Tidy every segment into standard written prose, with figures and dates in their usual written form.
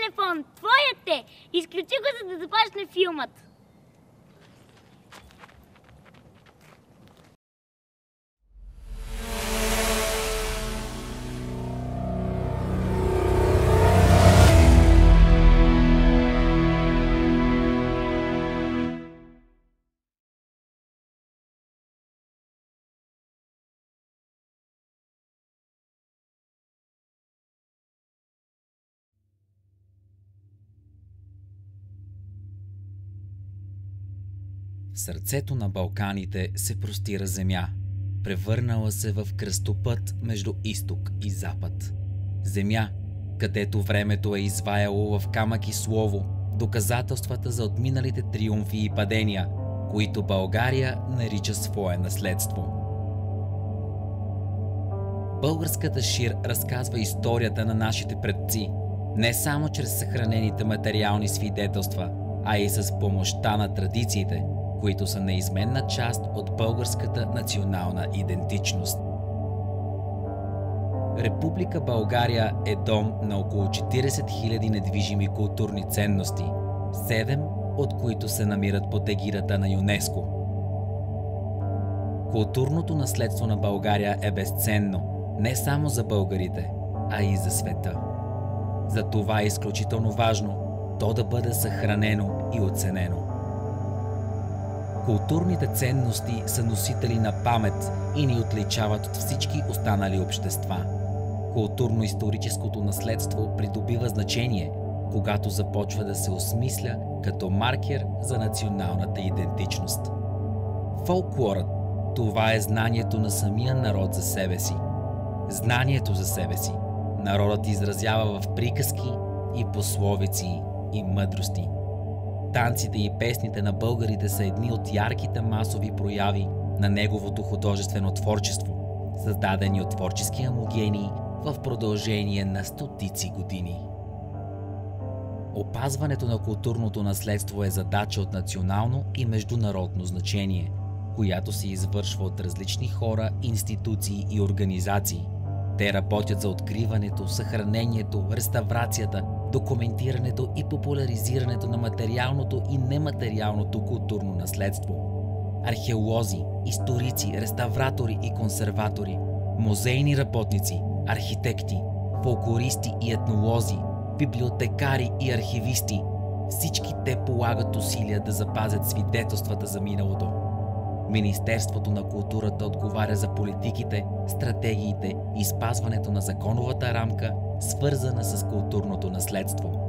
телефон! Твоят е! Изключи го, за да започне филмът! В сърцето на Балканите се простира земя, превърнала се в кръстопът между изток и запад. Земя, където времето е изваяло в камък и слово доказателствата за отминалите триумфи и падения, които България нарича свое наследство. Българската шир разказва историята на нашите предци, не само чрез съхранените материални свидетелства, а и с помощта на традициите, които са неизменна част от българската национална идентичност. Република България е дом на около 40 000 недвижими културни ценности, 7 от които се намират под егидата на ЮНЕСКО. Културното наследство на България е безценно не само за българите, а и за света. Затова е изключително важно то да бъде съхранено и оценено. Културните ценности са носители на памет и ни отличават от всички останали общества. Културно-историческото наследство придобива значение, когато започва да се осмисля като маркер за националната идентичност. Фолклорът – това е знанието на самия народ за себе си. Знанието за себе си народът изразява в приказки и пословици и мъдрости. Танците и песните на българите са едни от ярките масови прояви на неговото художествено творчество, създадени от творческия му гений в продължение на стотици години. Опазването на културното наследство е задача от национално и международно значение, която се извършва от различни хора, институции и организации. Те работят за откриването, съхранението, реставрацията, документирането и популяризирането на материалното и нематериалното културно наследство. Археолози, историци, реставратори и консерватори, музейни работници, архитекти, фолклористи и етнолози, библиотекари и архивисти – всички те полагат усилия да запазят свидетелствата за миналото. Министерството на културата отговаря за политиките, стратегиите и спазването на законовата рамка, свързана с културното наследство.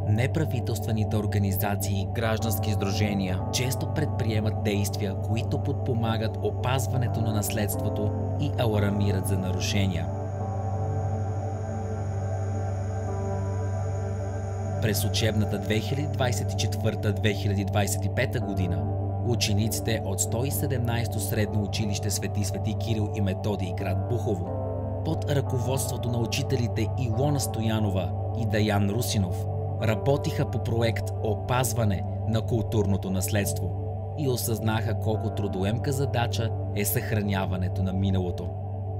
Неправителствените организации и граждански сдружения често предприемат действия, които подпомагат опазването на наследството и алармират за нарушения. През учебната 2024-2025 година учениците от 117-то средно училище Свети Кирил и Методий, град Бухово, под ръководството на учителите Илона Стоянова и Даян Русинов, работиха по проект „Опазване на културното наследство“ и осъзнаха колко трудоемка задача е съхраняването на миналото.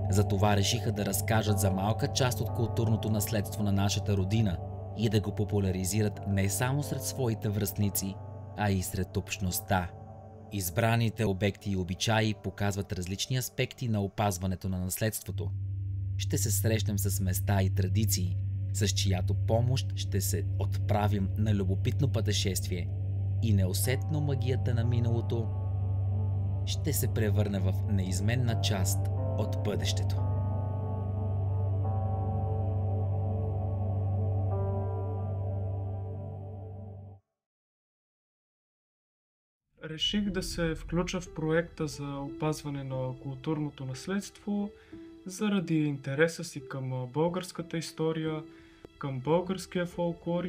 Затова решиха да разкажат за малка част от културното наследство на нашата родина и да го популяризират не само сред своите връстници, а и сред общността. Избраните обекти и обичаи показват различни аспекти на опазването на наследството. Ще се срещнем с места и традиции, с чиято помощ ще се отправим на любопитно пътешествие и неусетно магията на миналото ще се превърне в неизменна част от бъдещето. Реших да се включа в проекта за опазване на културното наследство заради интереса си към българската история, към българския фолклор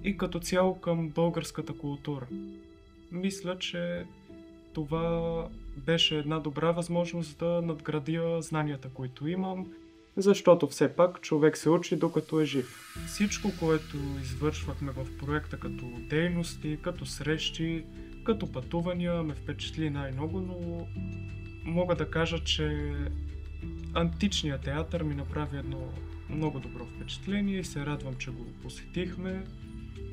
и като цяло към българската култура. Мисля, че това беше една добра възможност да надградя знанията, които имам, защото все пак човек се учи докато е жив. Всичко, което извършвахме в проекта като дейности, като срещи, като пътувания, ме впечатли най-много, но мога да кажа, че античният театър ми направи едно много добро впечатление и се радвам, че го посетихме.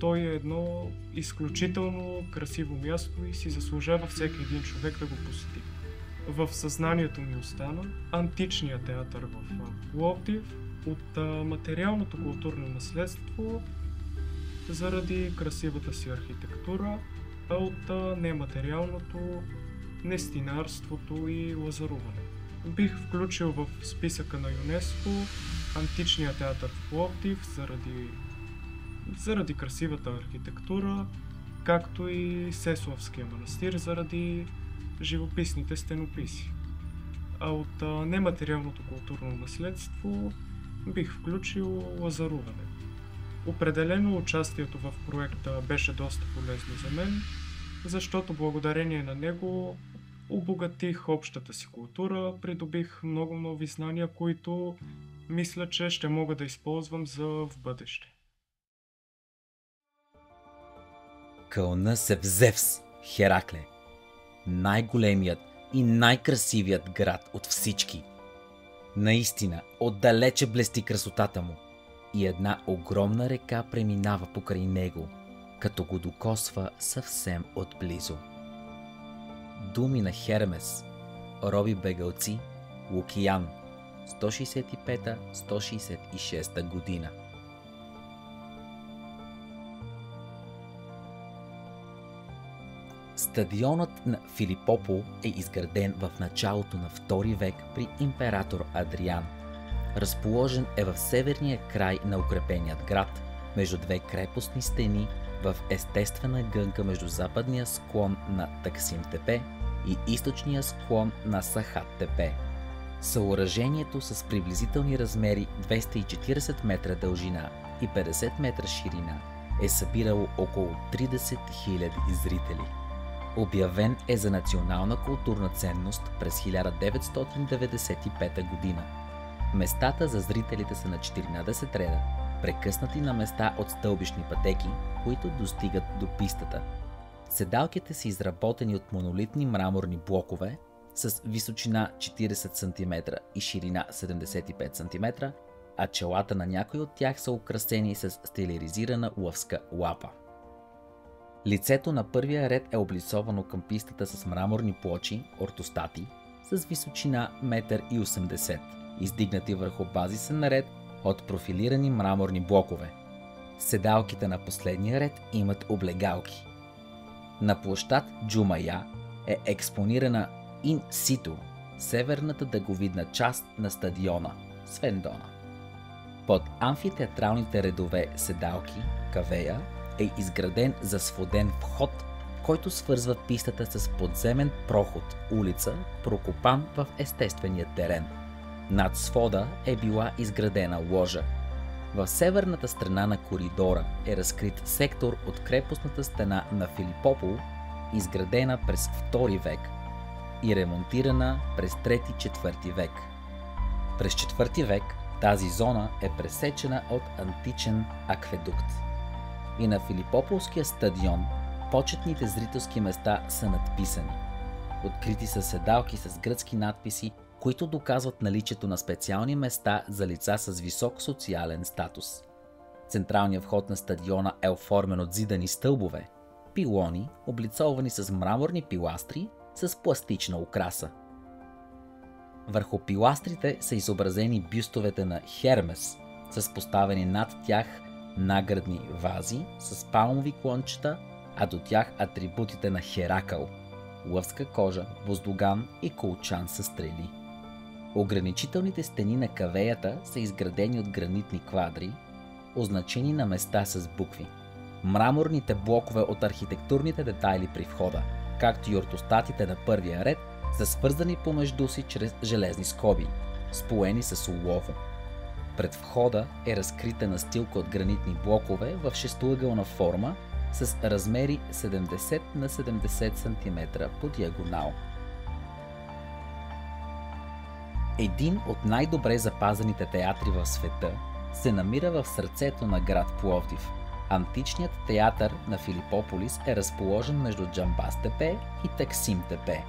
Той е едно изключително красиво място и си заслужава всеки един човек да го посети. В съзнанието ми остана античният театър в Пловдив. От материалното културно наследство заради красивата си архитектура, а от нематериалното нестинарството и лазаруване. Бих включил в списъка на ЮНЕСКО античния театър в Пловдив заради красивата архитектура, както и Сеславския манастир заради живописните стенописи. А от нематериалното културно наследство бих включил лазаруване. Определено участието в проекта беше доста полезно за мен, защото благодарение на него обогатих общата си култура, придобих много нови знания, които мисля, че ще мога да използвам за в бъдеще. Кълна се в Зевс, Херакле, най-големият и най-красивият град от всички. Наистина, отдалече блести красотата му и една огромна река преминава покрай него, като го докосва съвсем отблизо. Думи на Хермес, Роби бегълци, Лукиян, 165-166 година. Стадионът на Филипопол е изграден в началото на II век при император Адриан. Разположен е в северния край на укрепеният град, между две крепостни стени, в естествена гънка между западния склон на Таксим тепе и източния склон на Сахат тепе. Съоръжението с приблизителни размери 240 метра дължина и 50 метра ширина е събирало около 30 000 зрители. Обявен е за национална културна ценност през 1995 година. Местата за зрителите са на 14 реда, прекъснати на места от стълбищни пътеки, които достигат до пистата. Седалките са изработени от монолитни мраморни блокове с височина 40 см и ширина 75 см, а челата на някои от тях са украсени с стилизирана лъвска лапа. Лицето на първия ред е облицовано към пистата с мраморни плочи, ортостати, с височина 1,80 м, издигнати върху базисен ред от профилирани мраморни блокове. Седалките на последния ред имат облегалки. На площад Джумая е експонирана ин-ситу северната дъговидна част на стадиона Свендона. Под амфитеатралните редове седалки, кавея, е изграден засводен вход, който свързва пистата с подземен проход, улица, прокопан в естествения терен. Над свода е била изградена ложа. В северната страна на коридора е разкрит сектор от крепостната стена на Филипопол, изградена през II век и ремонтирана през 3-4 век. През 4 век тази зона е пресечена от античен акведукт. И на Филипополския стадион почетните зрителски места са надписани. Открити са седалки с гръцки надписи, които доказват наличието на специални места за лица с висок социален статус. Централният вход на стадиона е оформен от зидани стълбове, пилони, облицовани с мраморни пиластри с пластична украса. Върху пиластрите са изобразени бюстовете на Хермес, с поставени над тях наградни вази с палмови клончета, а до тях атрибутите на Херакъл – лъвска кожа, воздуган и колчан със стрели. Ограничителните стени на кавеята са изградени от гранитни квадри, означени на места с букви. Мраморните блокове от архитектурните детайли при входа, както и ортостатите на първия ред, са свързани помежду си чрез железни скоби, споени с олово. Пред входа е разкрита настилка от гранитни блокове в шестоъгълна форма с размери 70 на 70 см по диагонал. Един от най-добре запазените театри в света се намира в сърцето на град Пловдив. Античният театър на Филипополис е разположен между Джамбаз тепе и Таксим тепе.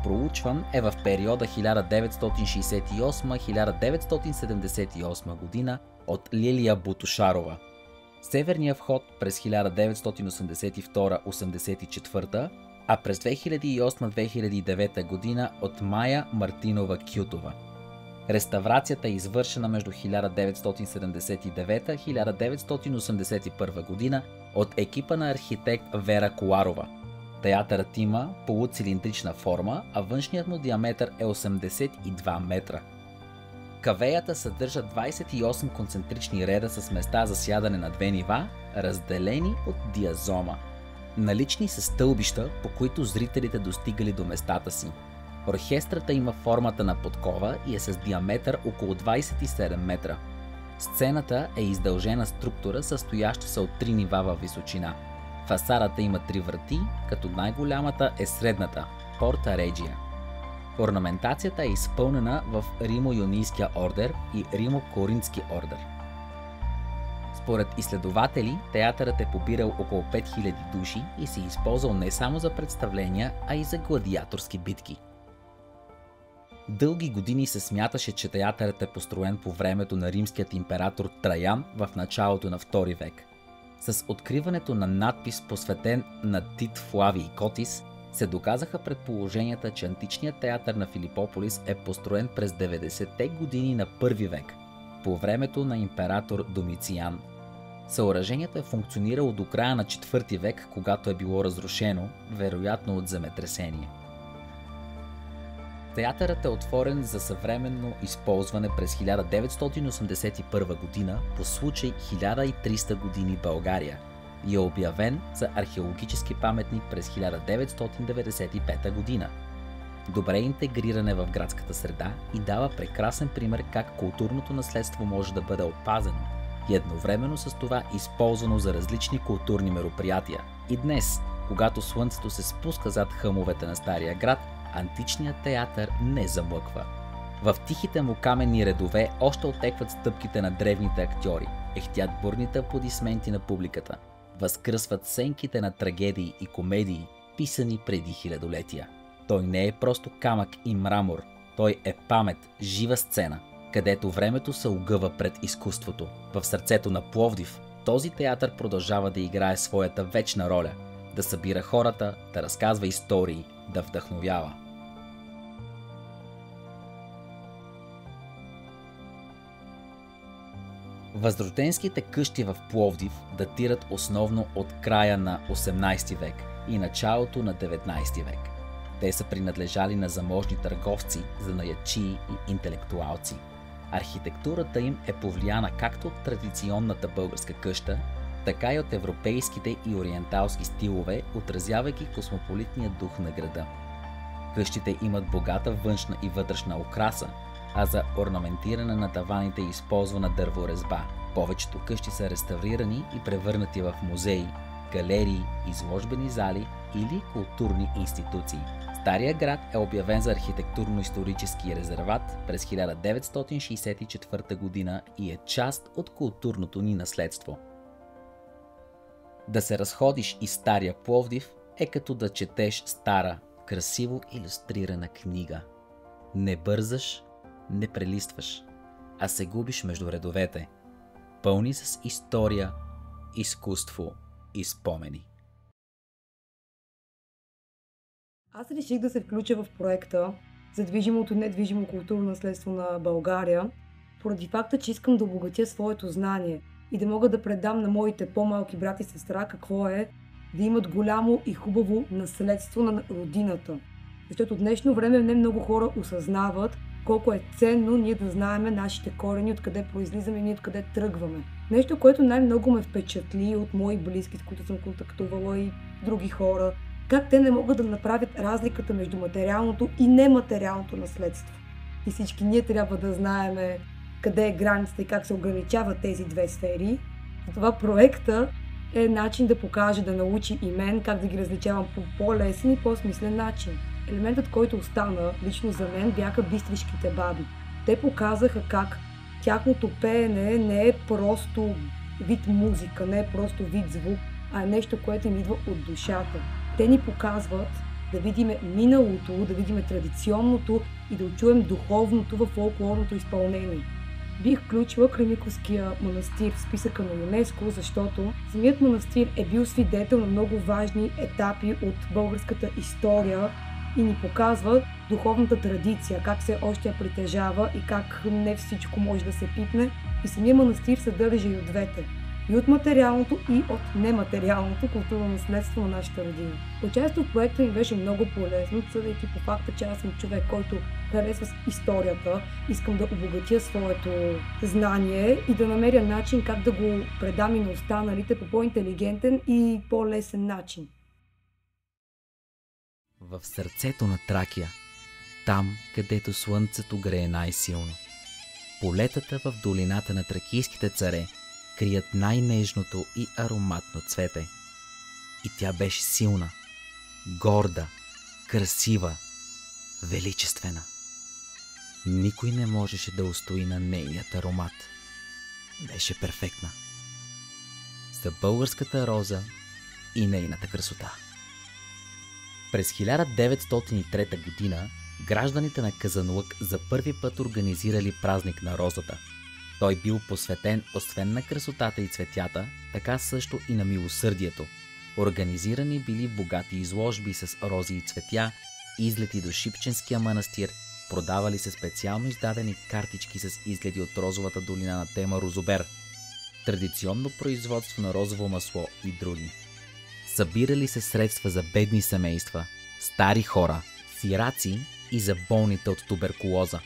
проучван е в периода 1968-1978 година от Лилия Бутушарова. Северният вход през 1982-84, а през 2008-2009 година от Майя Мартинова Кютова. Реставрацията е извършена между 1979-1981 година от екипа на архитект Вера Коларова. Театърът има полуцилиндрична форма, а външният му диаметър е 82 метра. Кавеята съдържа 28 концентрични реда с места за сядане на две нива, разделени от диазома. Налични са стълбища, по които зрителите достигали до местата си. Оркестрата има формата на подкова и е с диаметър около 27 метра. Сцената е издължена структура, състояща се от 3 нива във височина. Фасадата има 3 врати, като най-голямата е средната – Порта Реджия. Орнаментацията е изпълнена в Римо-Йонийския ордер и Римо-Коринтски ордер. Според изследователи, театърът е побирал около 5000 души и се използвал не само за представления, а и за гладиаторски битки. Дълги години се смяташе, че театърът е построен по времето на римският император Траян в началото на II век. С откриването на надпис, посветен на Тит Флавий Котис, се доказаха предположенията, че античният театър на Филипополис е построен през 90-те години на I век, по времето на император Домициан. Съоръжението е функционирало до края на IV век, когато е било разрушено, вероятно от земетресение. Театърът е отворен за съвременно използване през 1981 година по случай 1300 години България и е обявен за археологически паметник през 1995 година. Добре интегриране в градската среда и дава прекрасен пример как културното наследство може да бъде опазено и едновременно с това използвано за различни културни мероприятия. И днес, когато слънцето се спуска зад хълмовете на Стария град, античният театър не замлъква. В тихите му каменни редове още отекват стъпките на древните актьори, ехтят бурните аплодисменти на публиката, възкръсват сенките на трагедии и комедии, писани преди хилядолетия. Той не е просто камък и мрамор, той е памет, жива сцена, където времето се огъва пред изкуството. В сърцето на Пловдив този театър продължава да играе своята вечна роля, да събира хората, да разказва истории, да вдъхновява. Възрожденските къщи в Пловдив датират основно от края на 18 век и началото на 19 век. Те са принадлежали на заможни търговци, занаятчии и интелектуалци. Архитектурата им е повлияна както от традиционната българска къща, така и от европейските и ориенталски стилове, отразявайки космополитния дух на града. Къщите имат богата външна и вътрешна украса, а за орнаментиране на таваните е използвана дърворезба. Повечето къщи са реставрирани и превърнати в музеи, галерии, изложбени зали или културни институции. Стария град е обявен за архитектурно-исторически резерват през 1964 година и е част от културното ни наследство. Да се разходиш из Стария Пловдив е като да четеш стара, красиво илюстрирана книга. Не бързаш, не прелистваш, а се губиш между редовете, пълни с история, изкуство и спомени. Аз реших да се включа в проекта за движимото и недвижимо културно наследство на България, поради факта, че искам да обогатя своето знание и да мога да предам на моите по-малки брат и сестра какво е да имат голямо и хубаво наследство на родината. Защото в днешно време не много хора осъзнават колко е ценно ние да знаем нашите корени, откъде произлизаме и ние откъде тръгваме. Нещо, което най-много ме впечатли от мои близки, с които съм контактувала и други хора, как те не могат да направят разликата между материалното и нематериалното наследство. И всички ние трябва да знаем къде е границата и как се ограничават тези две сфери. Затова проекта е начин да покаже, да научи и мен как да ги различавам по по-лесен и по-смислен начин. Елементът, който остана лично за мен, бяха бистришките баби. Те показаха как тяхното пеене не е просто вид музика, не е просто вид звук, а е нещо, което им идва от душата. Те ни показват да видим миналото, да видим традиционното и да чуем духовното във фолклорното изпълнение. Бих включила Кремиковския манастир в списъка на ЮНЕСКО, защото самият манастир е бил свидетел на много важни етапи от българската история и ни показва духовната традиция, как се още я притежава и как не всичко може да се пипне. И самия манастир съдържа и от двете. И от материалното, и от нематериалното културно наследство на нашата родина. Участието в проекта ми беше много полезно, съдейки по факта, че аз съм човек, който харесва историята, искам да обогатя своето знание и да намеря начин как да го предам и на останалите по по-интелигентен и по-лесен начин. В сърцето на Тракия, там, където слънцето грее най-силно, полетата в долината на тракийските царе крият най-нежното и ароматно цвете. И тя беше силна, горда, красива, величествена. Никой не можеше да устои на нейният аромат. Беше перфектна. За българската роза и нейната красота. През 1903 година гражданите на Казанлък за първи път организирали празник на розата. Той бил посветен освен на красотата и цветята, така също и на милосърдието. Организирани били богати изложби с рози и цветя, излети до Шипченския манастир, продавали се специално издадени картички с изгледи от розовата долина на тема Розобер, традиционно производство на розово масло и други. Събирали се средства за бедни семейства, стари хора, сираци и за болните от туберкулоза.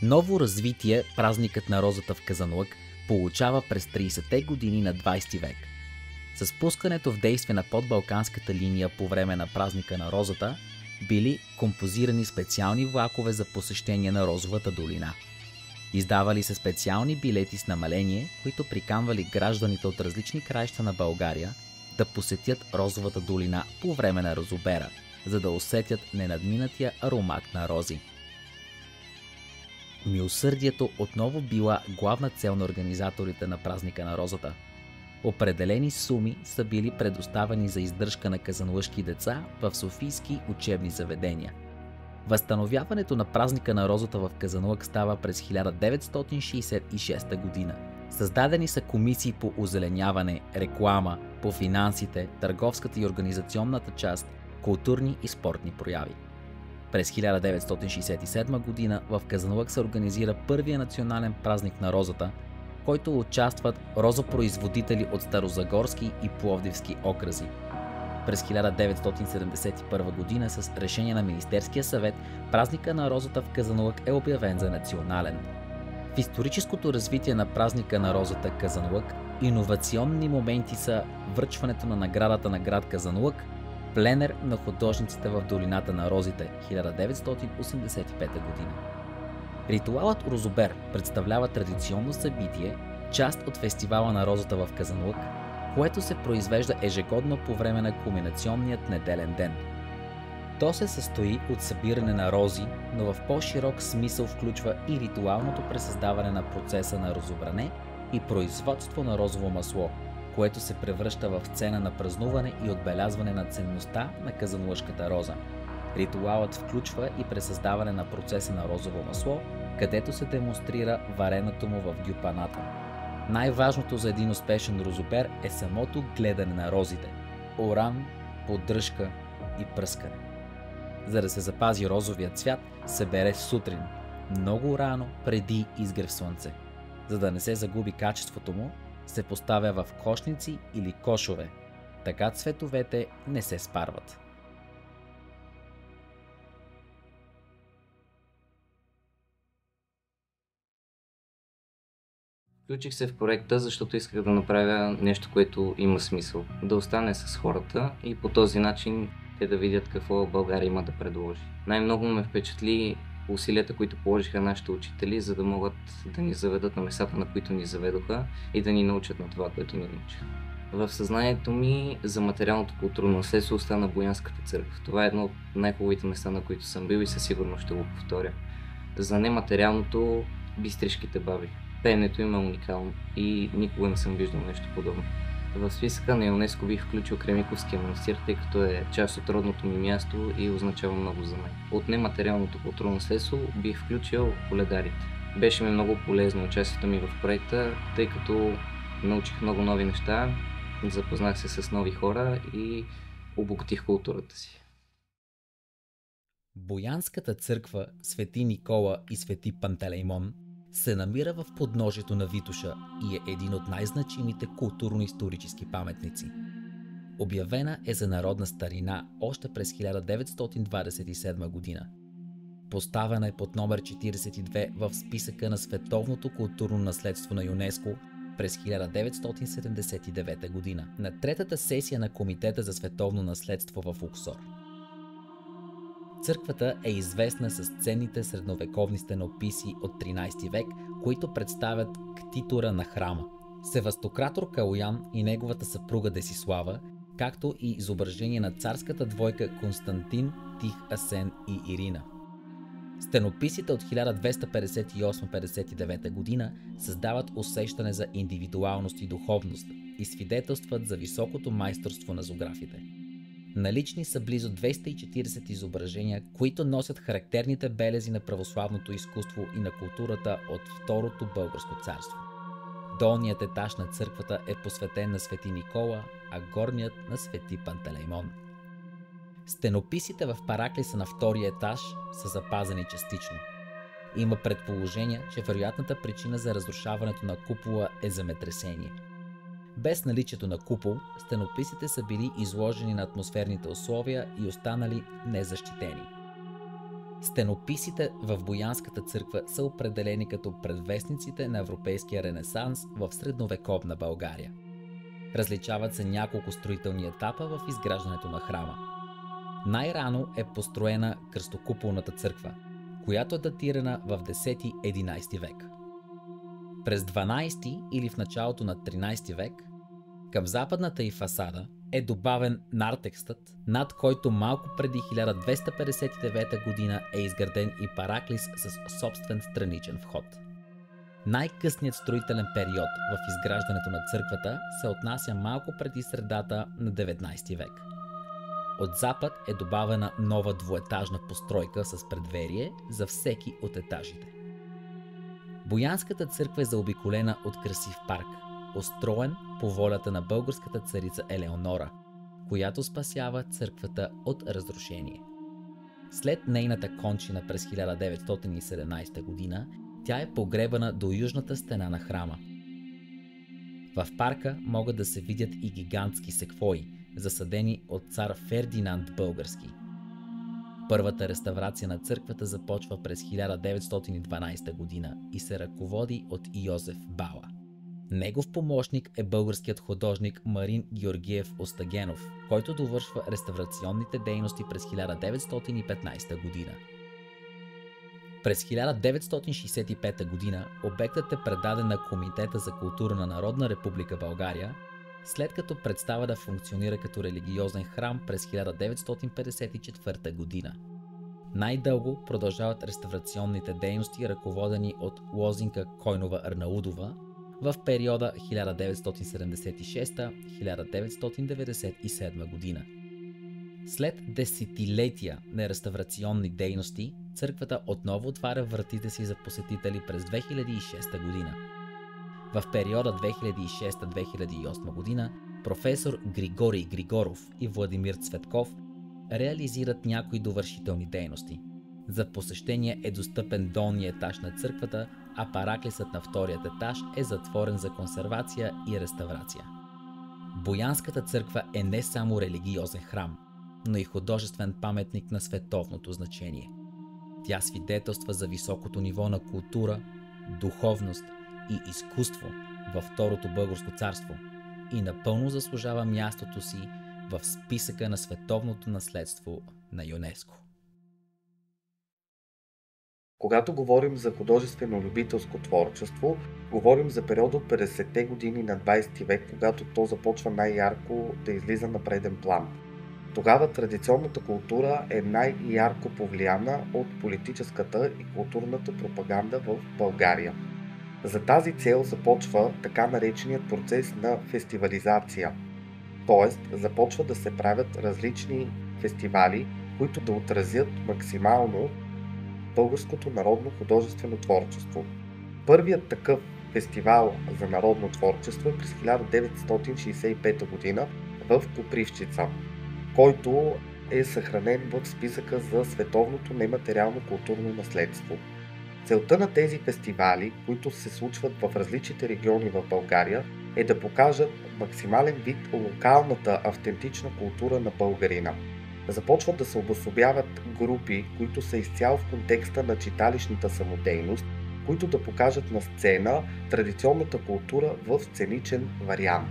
Ново развитие празникът на розата в Казанлък получава през 30-те години на 20 век. С пускането в действие на подбалканската линия по време на празника на розата били композирани специални влакове за посещение на розовата долина. Издавали се специални билети с намаление, които приканвали гражданите от различни краища на България да посетят розовата долина по време на Розобера, за да усетят ненадминатия аромат на рози. Милосърдието отново била главна цел на организаторите на празника на розата. Определени суми са били предоставени за издръжка на казанлъшки деца в софийски учебни заведения. Възстановяването на празника на розата в Казанлък става през 1966 година. Създадени са комисии по озеленяване, реклама, по финансите, търговската и организационната част, културни и спортни прояви. През 1967 година в Казанлък се организира първия национален празник на розата, в който участват розопроизводители от Старозагорски и Пловдивски окръзи. През 1971 година с решение на Министерския съвет празника на розата в Казанлък е обявен за национален. В историческото развитие на празника на розата Казанлък иновационни моменти са връчването на наградата на град Казанлък, пленер на художниците в долината на розите 1985 година. Ритуалът Розобер представлява традиционно събитие, част от фестивала на розата в Казанлък, което се произвежда ежегодно по време на кулминационният неделен ден. То се състои от събиране на рози, но в по-широк смисъл включва и ритуалното пресъздаване на процеса на розобране и производство на розово масло, което се превръща в сцена на празнуване и отбелязване на ценността на казанлъшката роза. Ритуалът включва и пресъздаване на процеса на розово масло, където се демонстрира вареното му в дюпаната. Най-важното за един успешен розобер е самото гледане на розите – оран, поддръжка и пръскане. За да се запази розовия цвят, се бере сутрин, много рано преди изгрев слънце. За да не се загуби качеството му, се поставя в кошници или кошове, така цветовете не се спарват. Включих се в проекта, защото исках да направя нещо, което има смисъл. Да остане с хората и по този начин те да видят какво България има да предложи. Най-много ме впечатли усилията, които положиха нашите учители, за да могат да ни заведат на местата, на които ни заведоха и да ни научат на това, което ни научиха. В съзнанието ми за материалното културно наследство остана Боянската църква. Това е едно от най-хубавите места, на които съм бил и със сигурност ще го повторя. За нематериалното Бистришките баби. Пеенето им е уникално и никога не съм виждал нещо подобно. В списъка на ЮНЕСКО бих включил Кремиковския манастир, тъй като е част от родното ми място и означава много за мен. От нематериалното културно наследство бих включил коледарите. Беше ми много полезно участието ми в проекта, тъй като научих много нови неща, запознах се с нови хора и обогатих културата си. Боянската църква Свети Никола и Свети Пантелеймон се намира в подножието на Витоша и е един от най-значимите културно-исторически паметници. Обявена е за народна старина още през 1927 година. Поставена е под номер 42 в списъка на Световното културно наследство на ЮНЕСКО през 1979 година на третата сесия на Комитета за световно наследство в Луксор. Църквата е известна с ценните средновековни стенописи от 13 век, които представят ктитура на храма. Севастократор Калоян и неговата съпруга Десислава, както и изображение на царската двойка Константин, Тих Асен и Ирина. Стенописите от 1258-59 година създават усещане за индивидуалност и духовност и свидетелстват за високото майсторство на зографите. Налични са близо 240 изображения, които носят характерните белези на православното изкуство и на културата от Второто българско царство. Долният етаж на църквата е посветен на Свети Никола, а горният на Свети Пантелеймон. Стенописите в параклиса на втория етаж са запазени частично. Има предположение, че вероятната причина за разрушаването на купола е земетресение. Без наличието на купол, стенописите са били изложени на атмосферните условия и останали незащитени. Стенописите в Боянската църква са определени като предвестниците на европейския ренесанс в средновековна България. Различават се няколко строителни етапа в изграждането на храма. Най-рано е построена кръстокуполната църква, която е датирана в 10-11 век. През 12 или в началото на 13 век към западната й фасада е добавен нартекстът, над който малко преди 1259 година е изграден и параклис с собствен страничен вход. Най-късният строителен период в изграждането на църквата се отнася малко преди средата на 19 век. От запад е добавена нова двуетажна постройка с предверие за всеки от етажите. Боянската църква е заобиколена от красив парк, устроен по волята на българската царица Елеонора, която спасява църквата от разрушение. След нейната кончина през 1917 година, тя е погребана до южната стена на храма. В парка могат да се видят и гигантски секвои, засадени от цар Фердинанд Български. Първата реставрация на църквата започва през 1912 година и се ръководи от Йозеф Бала. Негов помощник е българският художник Марин Георгиев Остагенов, който довършва реставрационните дейности през 1915 година. През 1965 година обектът е предаден на Комитета за култура на Народна република България, след като представа да функционира като религиозен храм през 1954 година. Най-дълго продължават реставрационните дейности, ръководени от Лозинка Койнова Арнаудова в периода 1976-1997 година. След десетилетия на реставрационни дейности, църквата отново отваря вратите си за посетители през 2006 година. В периода 2006-2008 година професор Григорий Григоров и Владимир Цветков реализират някои довършителни дейности. За посещение е достъпен долният етаж на църквата, а параклисът на вторият етаж е затворен за консервация и реставрация. Боянската църква е не само религиозен храм, но и художествен паметник на световното значение. Тя свидетелства за високото ниво на култура, духовност и изкуство във Второто българско царство и напълно заслужава мястото си в списъка на световното наследство на ЮНЕСКО. Когато говорим за художествено-любителско творчество, говорим за период от 50-те години на 20 век, когато то започва най-ярко да излиза на преден план. Тогава традиционната култура е най-ярко повлияна от политическата и културната пропаганда в България. За тази цел започва така нареченият процес на фестивализация. Тоест, започва да се правят различни фестивали, които да отразят максимално българското народно художествено творчество. Първият такъв фестивал за народно творчество е през 1965 г. в Копривщица, който е съхранен в списъка за световното нематериално културно наследство. Целта на тези фестивали, които се случват в различните региони в България, е да покажат максимален вид локалната автентична култура на българина. Започват да се обособяват групи, които са изцяло в контекста на читалищната самодейност, които да покажат на сцена традиционната култура в сценичен вариант.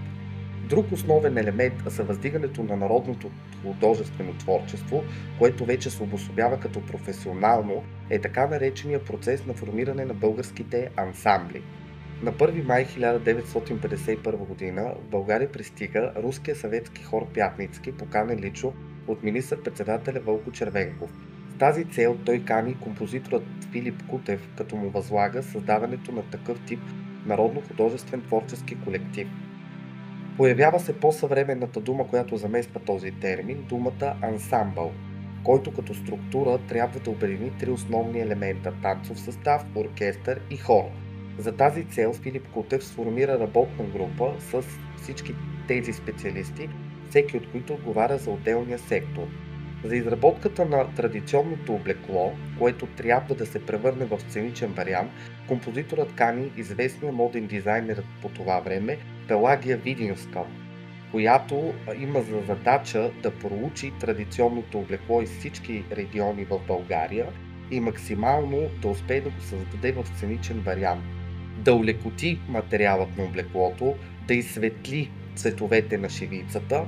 Друг основен елемент за въздигането на народното художествено творчество, което вече се обособява като професионално, е така наречения процес на формиране на българските ансамбли. На 1 май 1951 г. в България пристига руския съветски хор Пятницки, поканен лично от министър-председателя Вълко Червенков. С тази цел той кани композиторът Филип Кутев, като му възлага създаването на такъв тип народно-художествен творчески колектив. Появява се по-съвременната дума, която замества този термин, думата ансамбъл, който като структура трябва да обедини три основни елемента – танцов състав, оркестър и хор. За тази цел Филип Кутев сформира работна група с всички тези специалисти, всеки от които отговаря за отделния сектор. За изработката на традиционното облекло, което трябва да се превърне в сценичен вариант, композиторът кани известния моден дизайнер по това време Пелагия Видинска, която има за задача да проучи традиционното облекло из всички региони в България и максимално да успее да го създаде в сценичен вариант. Да олекоти материалът на облеклото, да изсветли цветовете на шевицата,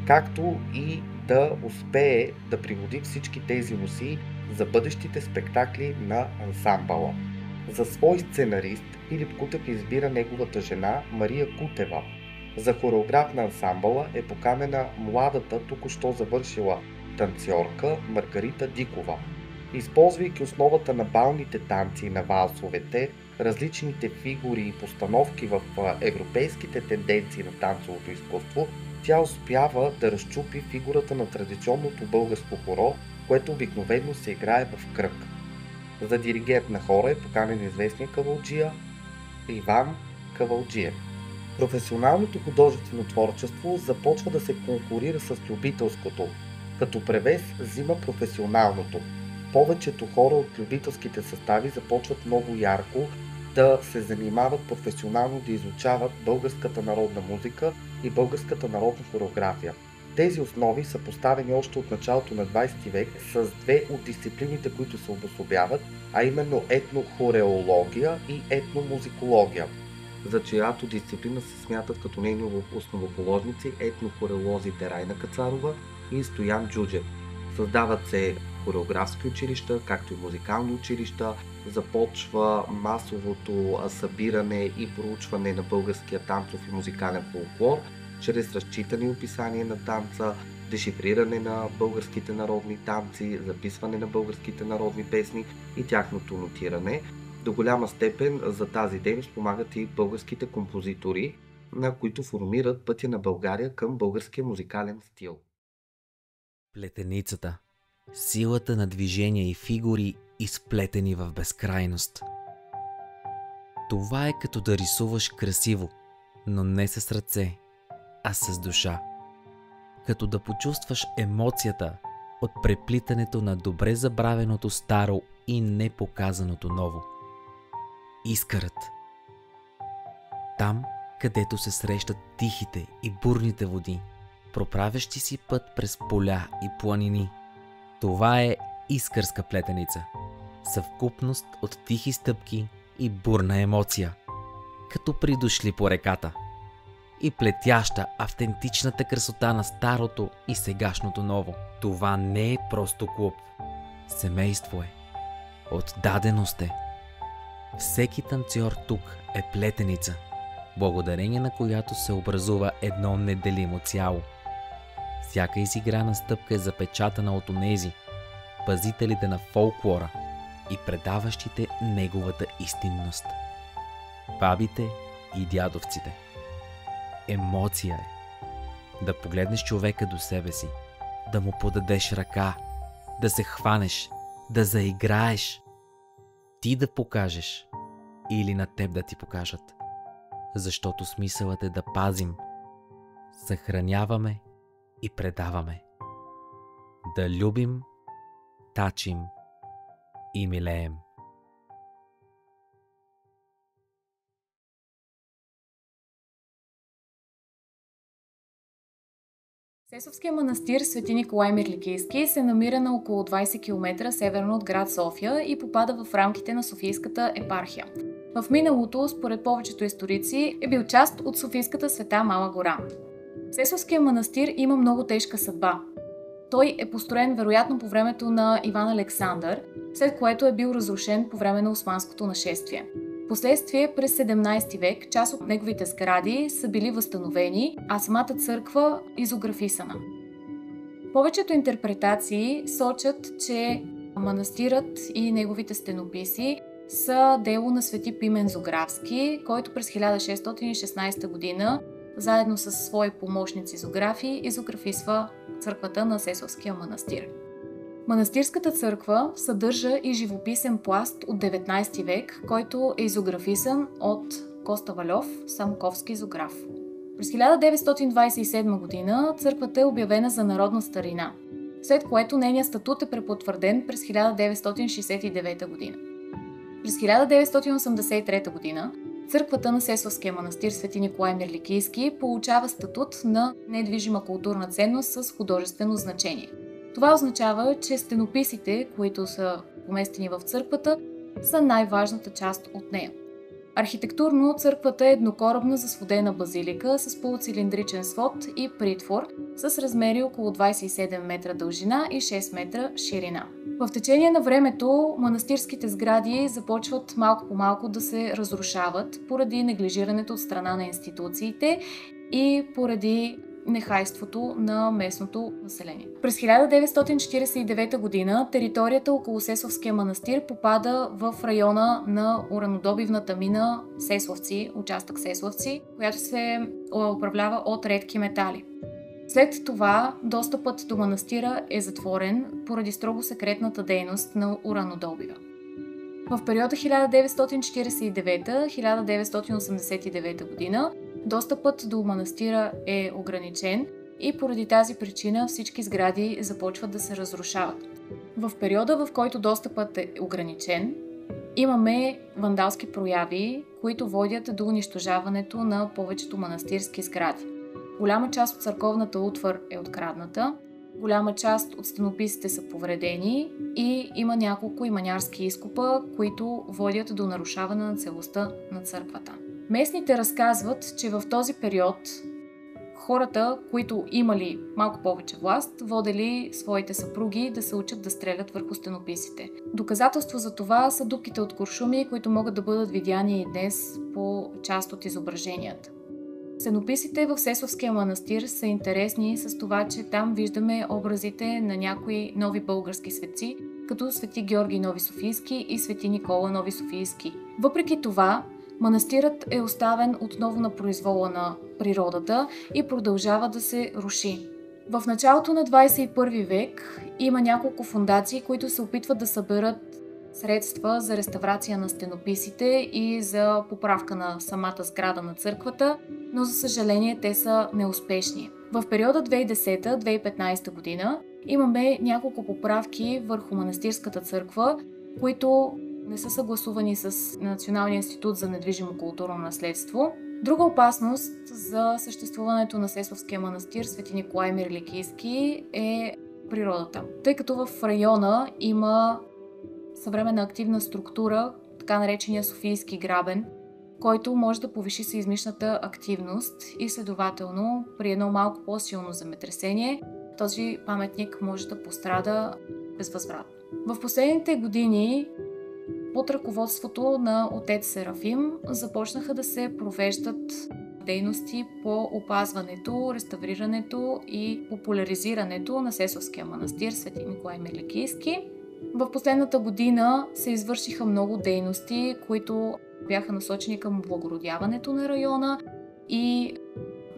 както и да успее да пригоди всички тези носии за бъдещите спектакли на ансамбъла. За свой сценарист Филип Кутев избира неговата жена Мария Кутева. За хореограф на ансамбъла е поканена младата, току-що завършила танцорка Маргарита Дикова. Използвайки основата на балните танци и на валсовете, различните фигури и постановки в европейските тенденции на танцовото изкуство, тя успява да разчупи фигурата на традиционното българско хоро, което обикновено се играе в кръг. За диригент на хора е поканен известния кавалджия Иван Кавалджиев. Професионалното художествено творчество започва да се конкурира с любителското, като превес взима професионалното. Повечето хора от любителските състави започват много ярко да се занимават професионално да изучават българската народна музика и българската народна хореография. Тези основи са поставени още от началото на 20 век с две от дисциплините, които се обособяват, а именно етнохореология и етномузикология, за чиято дисциплина се смятат като нейни основоположници етнохореолозите Райна Кацарова и Стоян Джуджев. Създават се хореографски училища, както и музикални училища, започва масовото събиране и проучване на българския танцов и музикален фолклор, чрез разчитане и описание на танца, дешифриране на българските народни танци, записване на българските народни песни и тяхното нотиране. До голяма степен за тази дейност помагат и българските композитори, на които формират пътя на България към българския музикален стил. Плетеницата. Силата на движения и фигури, изплетени в безкрайност. Това е като да рисуваш красиво, но не с ръце, а с душа. Като да почувстваш емоцията от преплитането на добре забравеното старо и непоказаното ново. Искърът. Там, където се срещат тихите и бурните води, проправящи си път през поля и планини. Това е искърска плетеница. Съвкупност от тихи стъпки и бурна емоция. Като придошли по реката. И плетяща автентичната красота на старото и сегашното ново. Това не е просто клуб. Семейство е. Отдаденост е. Всеки танцор тук е плетеница, благодарение на която се образува едно неделимо цяло. Всяка изиграна стъпка е запечатана от онези, пазителите на фолклора и предаващите неговата истинност. бабите и дядовците. Емоция е да погледнеш човека до себе си, да му подадеш ръка, да се хванеш, да заиграеш, ти да покажеш или на теб да ти покажат. Защото смисълът е да пазим, съхраняваме и предаваме. Да любим, тачим и милеем. Сесовския манастир Свети Николай Мирликийски се намира на около 20 км северно от град София и попада в рамките на Софийската епархия. В миналото, според повечето историци, е бил част от Софийската Света Мала гора. Сесовския манастир има много тежка съдба. Той е построен вероятно по времето на Иван Александър, след което е бил разрушен по време на османското нашествие. Впоследствие през 17 век част от неговите сгради са били възстановени, а самата църква изографисана. Повечето интерпретации сочат, че манастирът и неговите стенописи са дело на свети Пимен Зографски, който през 1616 година заедно с свои помощници зографи изографисва църквата на Сесовския манастир. Манастирската църква съдържа и живописен пласт от 19 век, който е изографисан от Коста Вальов, самковски зограф. През 1927 година църквата е обявена за народна старина, след което нейният статут е препотвърден през 1969 година. През 1983 година църквата на Сесовския манастир Свети Николай Мирликийски получава статут на недвижима културна ценност с художествено значение. Това означава, че стенописите, които са поместени в църквата, са най-важната част от нея. Архитектурно църквата е еднокоробна засводена базилика с полуцилиндричен свод и притвор с размери около 27 метра дължина и 6 метра ширина. В течение на времето манастирските сгради започват малко по малко да се разрушават поради неглижирането от страна на институциите и поради нехайството на местното население. През 1949 година територията около Сесовския манастир попада в района на уранодобивната мина Сеславци, участък Сеславци, която се управлява от редки метали. След това достъпът до манастира е затворен поради строго секретната дейност на уранодобива. В периода 1949-1989 година достъпът до манастира е ограничен и поради тази причина всички сгради започват да се разрушават. В периода, в който достъпът е ограничен, имаме вандалски прояви, които водят до унищожаването на повечето манастирски сгради. Голяма част от църковната утвар е открадната, голяма част от стенописите са повредени и има няколко иманярски изкопа, които водят до нарушаване на целостта на църквата. Местните разказват, че в този период хората, които имали малко повече власт, водели своите съпруги да се учат да стрелят върху стенописите. Доказателство за това са дупките от куршуми, които могат да бъдат видяни и днес по част от изображенията. Стенописите в Сесовския манастир са интересни с това, че там виждаме образите на някои нови български светци, като свети Георги Нови-Софийски и свети Никола Нови-Софийски. Въпреки това, манастирът е оставен отново на произвола на природата и продължава да се руши. В началото на 21 век има няколко фондации, които се опитват да съберат средства за реставрация на стенописите и за поправка на самата сграда на църквата, но за съжаление те са неуспешни. В периода 2010-2015 година имаме няколко поправки върху манастирската църква, които не са съгласувани с Националния институт за недвижимо културно наследство. Друга опасност за съществуването на Сесовския манастир Свети Николай Мирликийски е природата. Тъй като в района има съвременна активна структура, така наречения Софийски грабен, който може да повиши сеизмичната активност и следователно при едно малко по-силно земетресение този паметник може да пострада безвъзвратно. В последните години под ръководството на отец Серафим започнаха да се провеждат дейности по опазването, реставрирането и популяризирането на Сесовския манастир Свети Николай Мирликийски. В последната година се извършиха много дейности, които бяха насочени към облагородяването на района и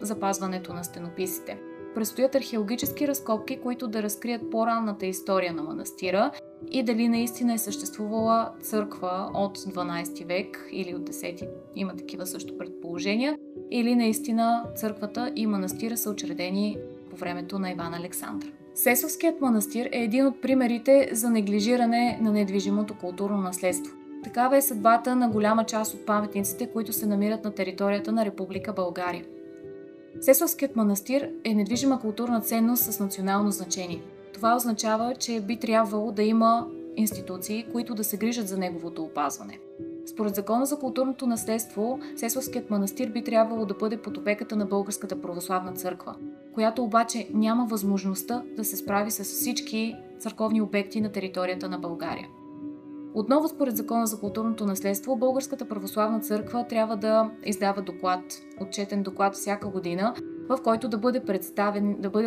запазването на стенописите. Предстоят археологически разкопки, които да разкрият по-ранната история на манастира и дали наистина е съществувала църква от 12 век или от 10, има такива също предположения, или наистина църквата и манастира са учредени по времето на Иван Александър. Сесовският манастир е един от примерите за неглижиране на недвижимото културно наследство. Такава е съдбата на голяма част от паметниците, които се намират на територията на Република България. Сесовският манастир е недвижима културна ценност с национално значение. Това означава, че би трябвало да има институции, които да се грижат за неговото опазване. Според Закона за културното наследство, Сесовският манастир би трябвало да бъде под опеката на Българската православна църква, която обаче няма възможността да се справи с всички църковни обекти на територията на България. Отново според Закона за културното наследство, Българската православна църква трябва да издава доклад, отчетен доклад всяка година, в който да бъдат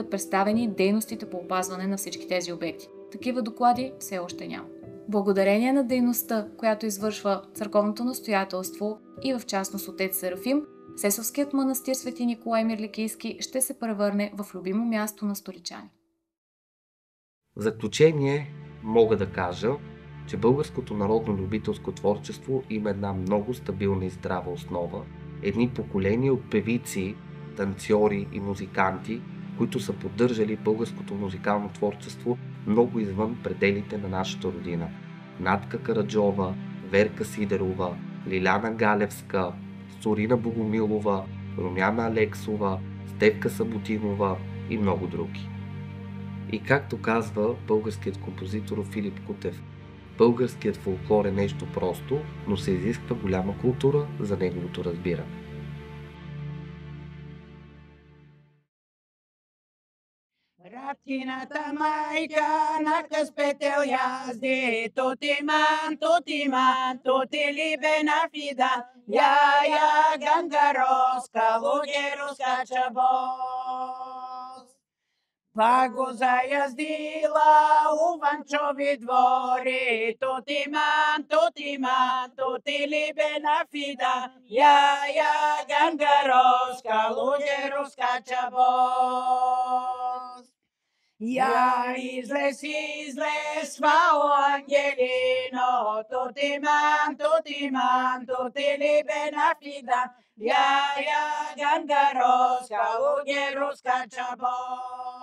представени дейностите по опазване на всички тези обекти. Такива доклади все още няма. Благодарение на дейността, която извършва църковното настоятелство и в частност отец Серафим, Сесовският манастир Свети Николай Мирликийски ще се превърне в любимо място на столичани. В заключение мога да кажа, че българското народно любителско творчество има една много стабилна и здрава основа, едни поколения от певици, танцори и музиканти, които са поддържали българското музикално творчество много извън пределите на нашата родина. Натка Караджова, Верка Сидерова, Лиляна Галевска, Сорина Богомилова, Румяна Алексова, Стефка Саботинова и много други. И както казва българският композитор Филип Кутев, българският фолклор е нещо просто, но се изисква голяма култура за неговото разбиране. Раткината майка на къспетел язди, тотиман, тотиман, тотилибена фида, я гангароска, лугеруска чабос. Па го заяздила у Ванчови двори, тотиман, тотиман, тотилибена фида, я гангароска, лугеруска чабос. Я излез, фао Ангелино, тотиман, тотиман, тотилибена фида, я гангароска, лугеруска чабос.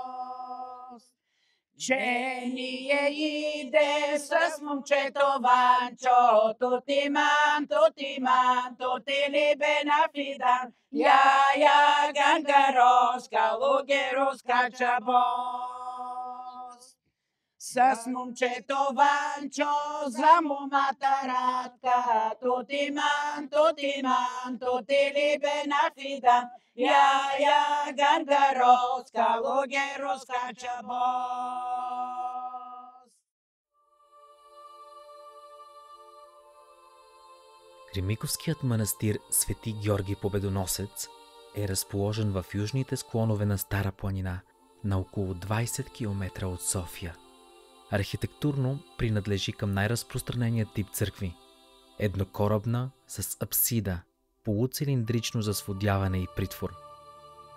Че ние иде с момчето Ванчо, тотиман, тотиман, тотилибена фида, я гангароска, лугеруска чабос. С момчето Ванчо за момата Радка, тотиман, тотиман, тотилибена фида, я гангароска, лугеруска чабос. Кремиковският манастир Свети Георги Победоносец е разположен в южните склонове на Стара планина, на около 20 км от София. Архитектурно принадлежи към най-разпространения тип църкви – еднокорабна с апсида, полуцилиндрично за сводяване и притвор.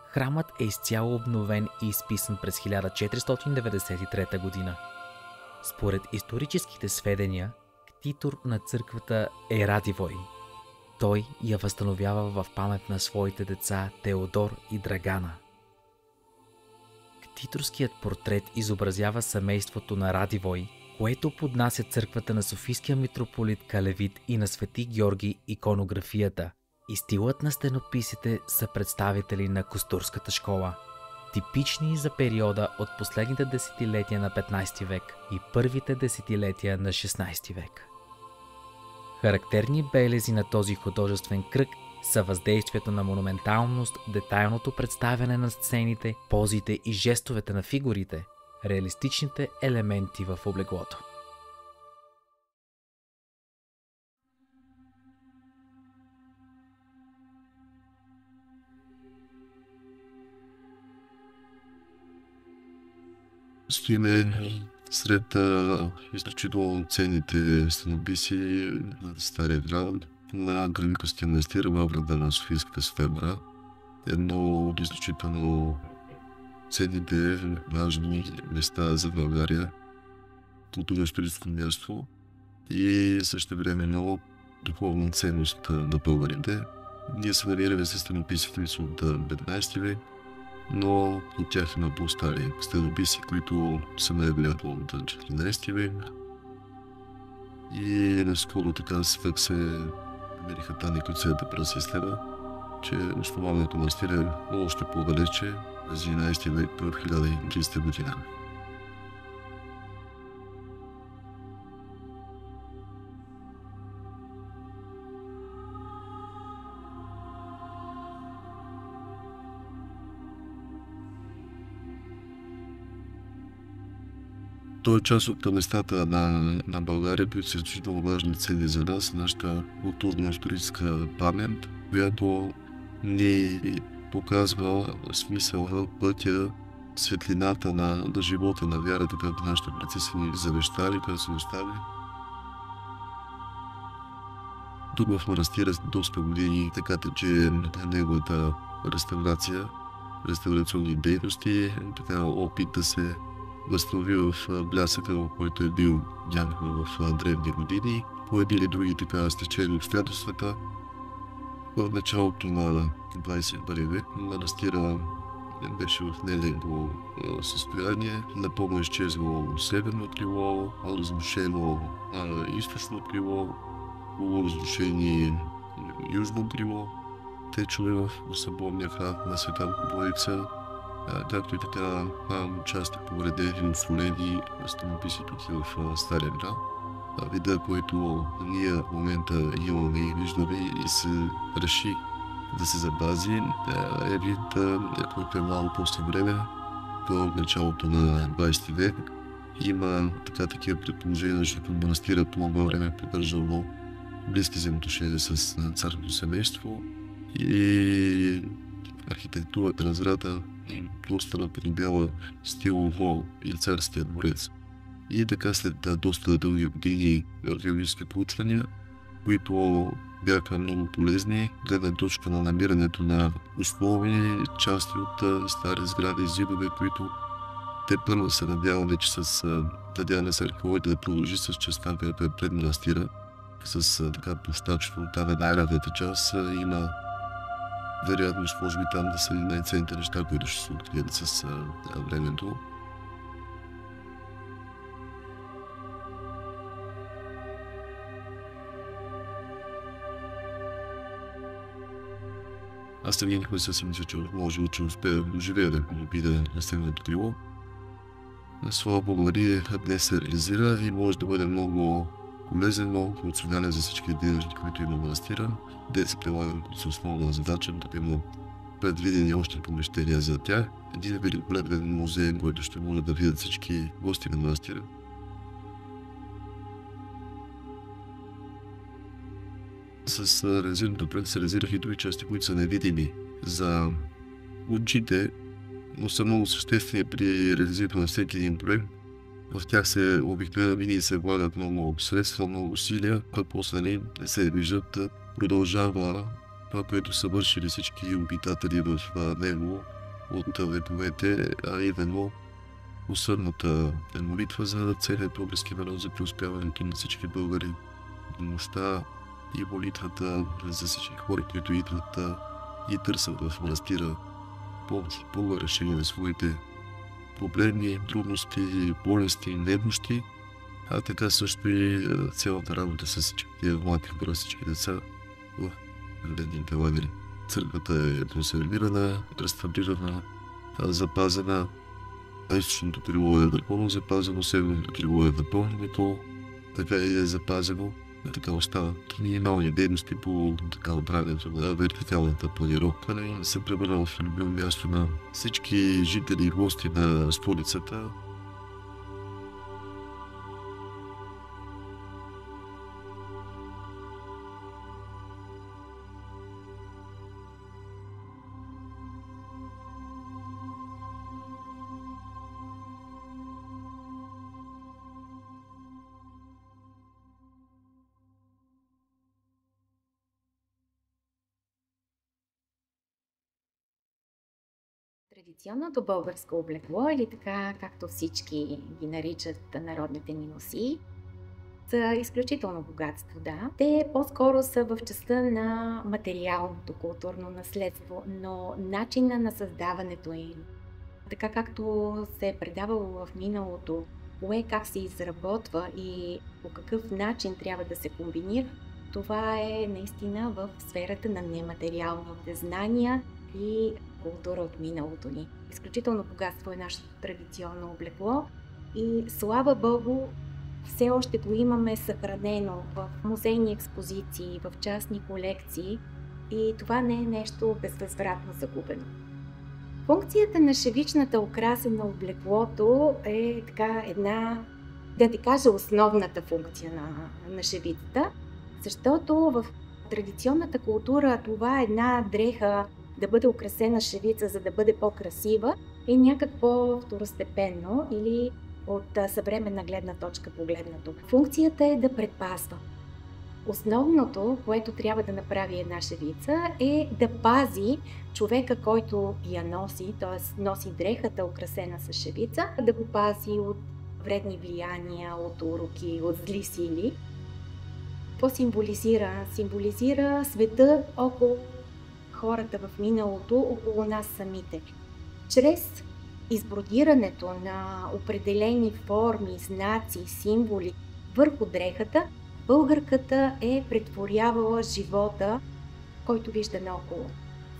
Храмът е изцяло обновен и изписан през 1493 година. Според историческите сведения, ктитор на църквата е Радивой. Той я възстановява в памет на своите деца Теодор и Драгана. Ктиторският портрет изобразява семейството на Радивой, което поднася църквата на Софийския митрополит Калевит и на Свети Георги иконографията, и стилът на стенописите са представители на Костурската школа, типични за периода от последните десетилетия на 15 век и първите десетилетия на 16 век. Характерни белези на този художествен кръг са въздействието на монументалност, детайлното представяне на сцените, позите и жестовете на фигурите, реалистичните елементи в облеглото. Стоиме сред изключително ценните стенописи на Стария град. на Гранитовския манастир във врата на Софийската Свебра. Едно от изключително ценните важни места за България, културно-историческо място и същевременно духовна ценност на българите. Ние се намираме с стенописите от 15 век, но от тях има по-стари стенописи, които са най-вероятно от 14 век. И наскоро така свет се намериха данни, които се пресистема, че основанието на манастира е още по-далече, през 11 век, в 1300 година. Той е част от местата на България, които са изключително важни цели за нас, нашата културно-историческа памет, която ни показва смисъла, пътя, светлината на живота, на вярата, която нашите предци са ни завещали, която са оставили. Тук в манастира доста години така тече неговата реставрация, реставрационни дейности, така опит да се възстанови в блясъка, в който е бил някакво в древни години. По едни или други така стечени обстоятелствата. В началото на 21 век манастира беше в негово състояние. Напълно изчезвало северно крило, разрушено източно крило, полуразрушени южно крило. Течове в съборния храм на Света Богородица, както и така части повредени, осолени стенописи тук в Стария град. Вида, който ние в момента имаме и виждаме и се реши да се запази, е вид, който е малко по-съвременен до началото на 20 век. Има такива предположения, защото манастира по много време е поддържало близки взаимоотношения с царското семейство и архитектурата на сградата доста придобяла стил Лол и царския дворец. И така след доста дълги години археологически проучвания, които бяха много полезни, гледна точка на намирането на основни части от стари сгради и зидове, които те първо се надяваме, че с надяване с археологите да продължи с частта, която е пред манастира, с така площадчето, там е най-равната част, има вероятност, може би там да са най-ценните неща, които ще се открият с времето. Аз съм никога се мисля, че може че успея да живея да обида на стеното крило. Слава Богу, Мария днес се реализира и може да бъде много полезен, много функционален за всички дейности, които има манастира. Де се прилага с основна задача да има предвидени още помещения за тях. Един великолепен музей, който ще може да видят всички гости на манастира. С реализирането пред се реализираха и други части, които са невидими за очите, но са много съществени при реализирането на всеки един проект. В тях се обикновено винаги се влагат много средства, много усилия, а после не се виждат. Продължава това, което са вършили всички обитатели в него от вековете, а именно усърдната молитва за целият български народ, за преуспяването на всички българи, нощта и молитвата за всички хора, които идват и търсят в манастира по решение на своите проблеми, трудности, болести, недности, а така също и цялата работа с всички млади хора, всички деца в редните лагери. Църквата е консервирана, реставрирана, запазена. Източното крило е напълно запазено, северното крило е напълно, така и е запазено. Така остават минимални дейности по така оправянето на вертикалната планировка. Се превърна в любимо място на всички жители и гости на столицата. Традиционното българско облекло, или така както всички ги наричат народните ни носии, са изключително богатство, да. Те по-скоро са в частта на материалното културно наследство, но начина на създаването им, така както се е предавало в миналото, кое как се изработва и по какъв начин трябва да се комбинира, това е наистина в сферата на нематериалните знания и култура от миналото ни. Изключително богатство е нашето традиционно облекло и слава Богу, все още го имаме съхранено в музейни експозиции, в частни колекции и това не е нещо безвъзвратно загубено. Функцията на шевичната украса на облеклото е така една, да ти кажа, основната функция на шевицата, защото в традиционната култура това е една дреха да бъде украсена шевица, за да бъде по-красива, е някакво второстепенно или от съвременна гледна точка погледнато. Функцията е да предпазва. Основното, което трябва да направи една шевица, е да пази човека, който я носи, т.е. носи дрехата, украсена с шевица, да го пази от вредни влияния, от уроки, от зли сили. Какво символизира? Символизира света около хората в миналото, около нас самите. Чрез избродирането на определени форми, знаци, символи върху дрехата, българката е претворявала живота, който вижда наоколо.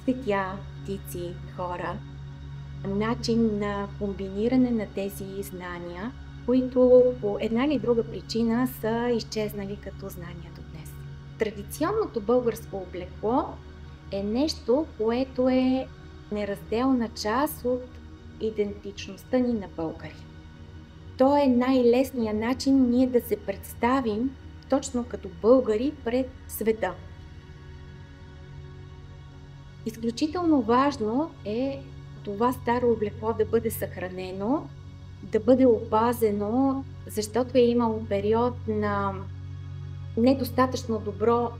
Цветя, птици, хора. Начин на комбиниране на тези знания, които по една или друга причина са изчезнали като знания до днес. Традиционното българско облекло е нещо, което е неразделна част от идентичността ни на българи. То е най-лесният начин ние да се представим точно като българи пред света. Изключително важно е това старо облекло да бъде съхранено, да бъде опазено, защото е имало период на недостатъчно добро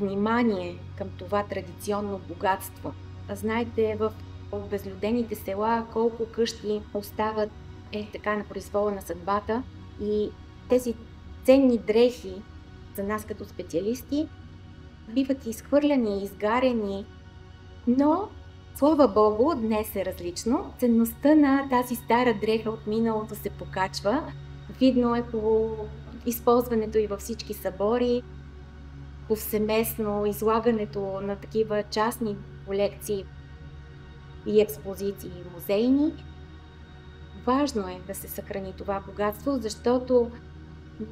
внимание към това традиционно богатство. Знаете, в обезлюдените села колко къщи остават така на произвола на съдбата и тези ценни дрехи за нас като специалисти биват изхвърляни, изгарени, но слава Богу, днес е различно. Ценността на тази стара дреха от миналото се покачва. Видно е по използването и във всички събори, повсеместно излагането на такива частни колекции и експозиции музейни. Важно е да се съхрани това богатство, защото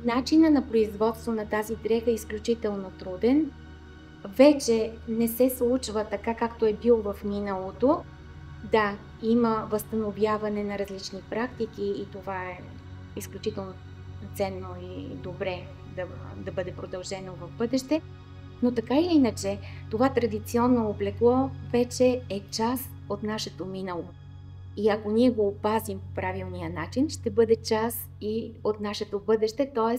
начина на производство на тази дреха е изключително труден. Вече не се случва така, както е бил в миналото. Да, има възстановяване на различни практики и това е изключително ценно и добре да бъде продължено в бъдеще. Но така или иначе, това традиционно облекло вече е част от нашето минало. И ако ние го опазим по правилния начин, ще бъде част и от нашето бъдеще, т.е.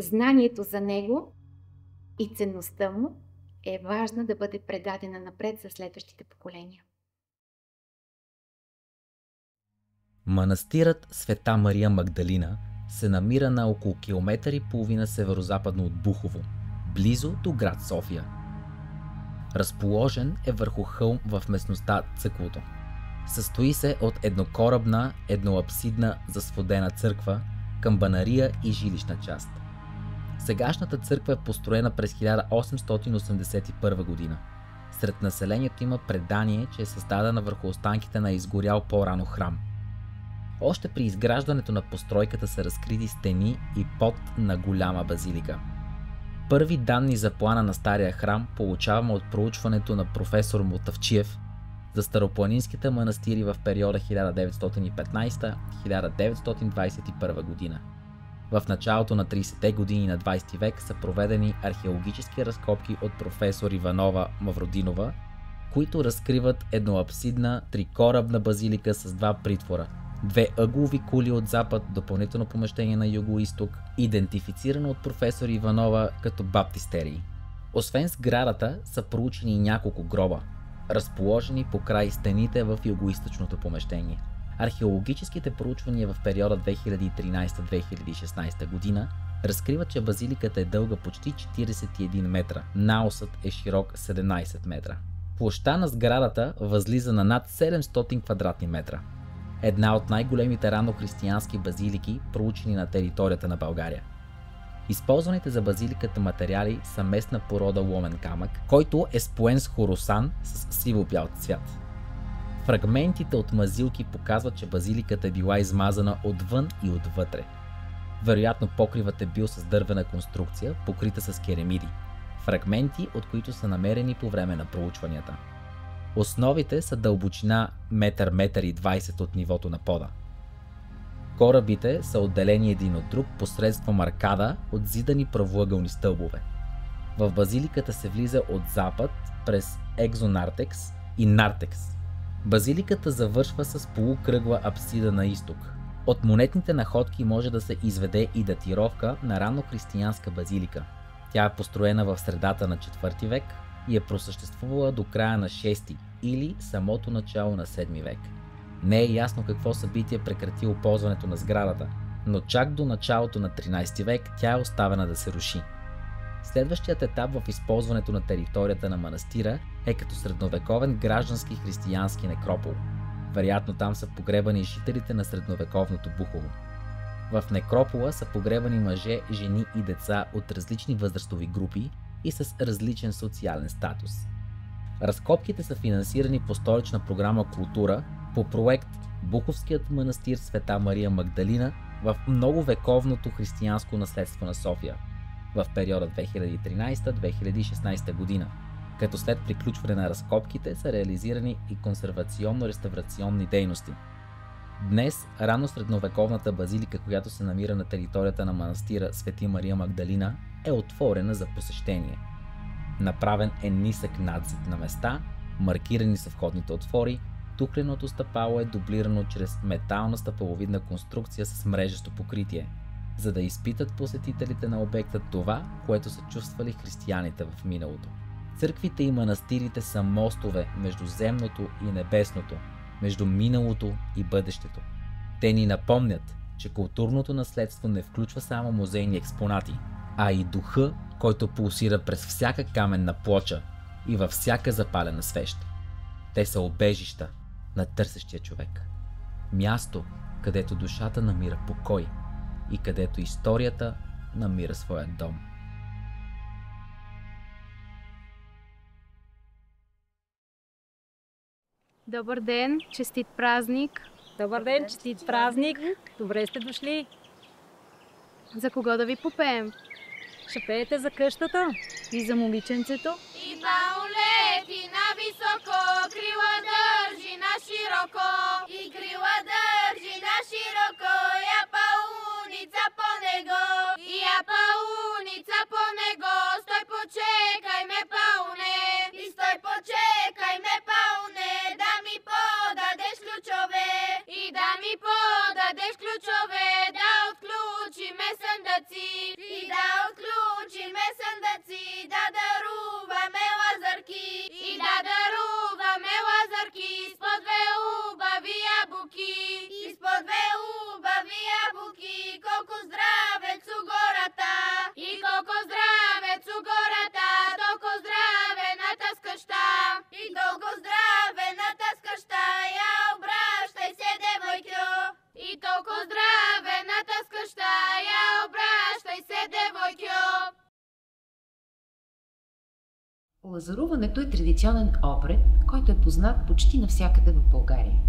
знанието за него и ценността му е важна да бъде предадена напред за следващите поколения. Манастирът Света Мария Магдалина се намира на около километър и половина северозападно от Бухово, близо до град София. Разположен е върху хълм в местността Цъклото. Състои се от еднокорабна, едноапсидна засводена църква, камбанария и жилищна част. Сегашната църква е построена през 1881 година. Сред населението има предание, че е създадена върху останките на изгорял по-рано храм. Още при изграждането на постройката са разкрити стени и под на голяма базилика. Първи данни за плана на стария храм получаваме от проучването на професор Мотавчиев за старопланинските манастири в периода 1915-1921 година. В началото на 30-те години на 20 век са проведени археологически разкопки от професор Иванова Мавродинова, които разкриват едноапсидна трикорабна базилика с два притвора, две ъглови кули от запад, допълнително помещение на юго-исток, идентифицирано от професор Иванова като баптистерии. Освен сградата са проучени няколко гроба. разположени покрай стените в югоизточното помещение. Археологическите проучвания в периода 2013-2016 година разкриват, че базиликата е дълга почти 41 метра, наосът е широк 17 метра. Площта на сградата възлиза на над 700 квадратни метра. Една от най-големите ранохристиянски базилики, проучени на територията на България. Използваните за базиликата материали са местна порода ломен камък, който е споен с хоросан с сиво-бял цвят. Фрагментите от мазилки показват, че базиликата е била измазана отвън и отвътре. Вероятно покривът е бил с дървена конструкция, покрита с керемиди, фрагменти от които са намерени по време на проучванията. Основите са дълбочина 1,20 м от нивото на пода. Корабите са отделени един от друг посредством аркада от зидани правоъгълни стълбове. В базиликата се влиза от запад през екзонартекс и нартекс. Базиликата завършва с полукръгла апсида на изток. От монетните находки може да се изведе и датировка на ранохристиянска базилика. Тя е построена в средата на 4 век и е просъществувала до края на 6 или самото начало на 7 век. Не е ясно какво събитие прекратило ползването на сградата, но чак до началото на 13 век тя е оставена да се руши. Следващият етап в използването на територията на манастира е като средновековен граждански християнски некропол. Вероятно там са погребани жителите на средновековното Бухово. В некропола са погребани мъже, жени и деца от различни възрастови групи и с различен социален статус. Разкопките са финансирани по столична програма Култура по проект Буховският манастир Света Мария Магдалина в многовековното християнско наследство на София в периода 2013-2016 година, като след приключване на разкопките са реализирани и консервационно-реставрационни дейности. Днес рано средновековната базилика, която се намира на територията на манастира Свети Мария Магдалина, е отворена за посещение. Направен е нисък надзид на места, маркирани са входните отвори, тухленото стъпало е дублирано чрез метална стъпаловидна конструкция с мрежесто покритие, за да изпитат посетителите на обекта това, което са чувствали християните в миналото. Църквите и манастирите са мостове между земното и небесното, между миналото и бъдещето. Те ни напомнят, че културното наследство не включва само музейни експонати, а и духа, който пулсира през всяка каменна плоча и във всяка запалена свещ. Те са убежища на търсещия човек. Място, където душата намира покой и където историята намира своя дом. Добър ден, честит празник! Добър ден, честит празник! Добре сте дошли! За кого да ви попеем? Ще пеете за къщата и за момиченцето. И паулети на високо, крила държи на широко. И крила държи на широко, я пауница по него. И я пауница по него, стой почекай ме пауне. И стой почекай ме пауне, да ми подадеш ключове. И да ми подадеш ключове, да отключиме съндъци. И да отключиме съндъци, да даруваме лазарки. И да даруваме лазарки, изпод две убави ябуки. Изпод две убави ябуки, колко здравец у гората. И колко здравец у гората, толко здраве на таскаща. И толко здраве на таскаща, я обращай се, девойкьо. И толко здраве на таскаща, я обращай се, девойкьо. Лазаруването е традиционен обред, който е познат почти навсякъде в България.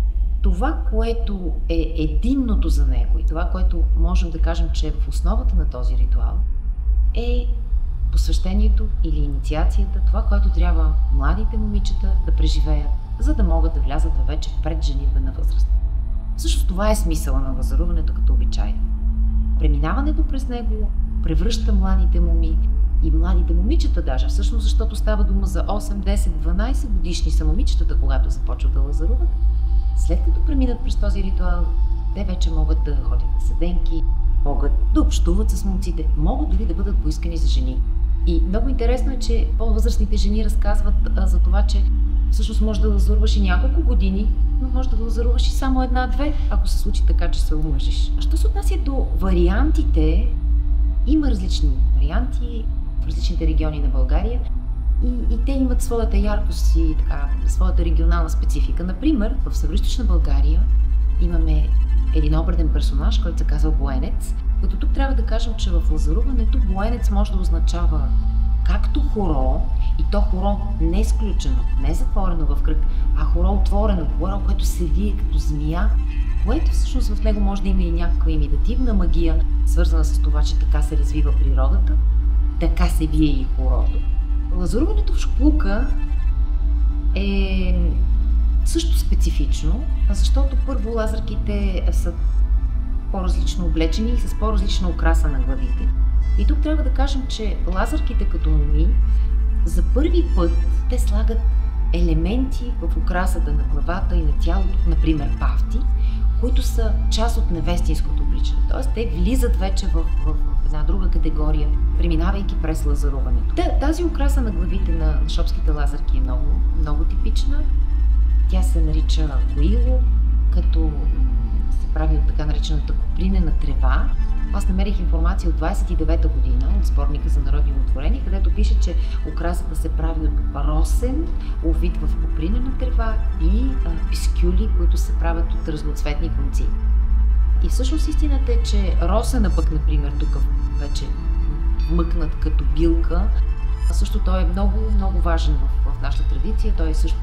Това, което е единното за него и това, което можем да кажем, че е в основата на този ритуал, е посвещението или инициацията, това, което трябва младите момичета да преживеят, за да могат да влязат във вече предженитбена възраст. Всъщност това е смисъла на лазаруването като обичай. Преминаването през него превръща младите моми и младите момичета даже, всъщност защото става дума за 8, 10, 12 годишни са момичетата, когато започват да лазаруват. След като преминат през този ритуал, те вече могат да ходят на седенки, могат да общуват с момците, могат дори да бъдат поискани за жени. И много интересно е, че по-възрастните жени разказват за това, че Всъщност може да лазурваш и няколко години, но може да лазурваш и само една-две, ако се случи така, че се омъжиш. А що се отнася до вариантите, има различни варианти в различните региони на България и те имат своята яркост и така, своята регионална специфика. Например, в Североизточна България имаме един обреден персонаж, който се казва Боенец, като тук трябва да кажем, че в лазуруването Боенец може да означава както хоро, и то хоро не изключено, не затворено в кръг, а хоро отворено, хоро, което се вие като змия, което всъщност в него може да има и някаква имитативна магия, свързана с това, че така се развива природата, така се вие и хорото. Лазуруването в шоплука е също специфично, защото първо лазърките са по-различно облечени и с по-различна украса на главите. И тук трябва да кажем, че лазърките като моми за първи път те слагат елементи в украсата на главата и на тялото, например павти, които са част от невестинското обличане. Тоест те влизат вече в една друга категория, преминавайки през лазуруването. Тази украса на главите на шопските лазърки е много, много типична. Тя се нарича коило, като се прави от така наречената копринена трева. Аз намерих информация от 29-та година от сборника за народни умотворения, където пише, че украсата се прави от росен, увит в копринена трева и пискюли, които се правят от разноцветни конци. И всъщност истината е, че росена пък, например, тук вече мъкнат като билка, а също той е много, много важен в нашата традиция. Той е също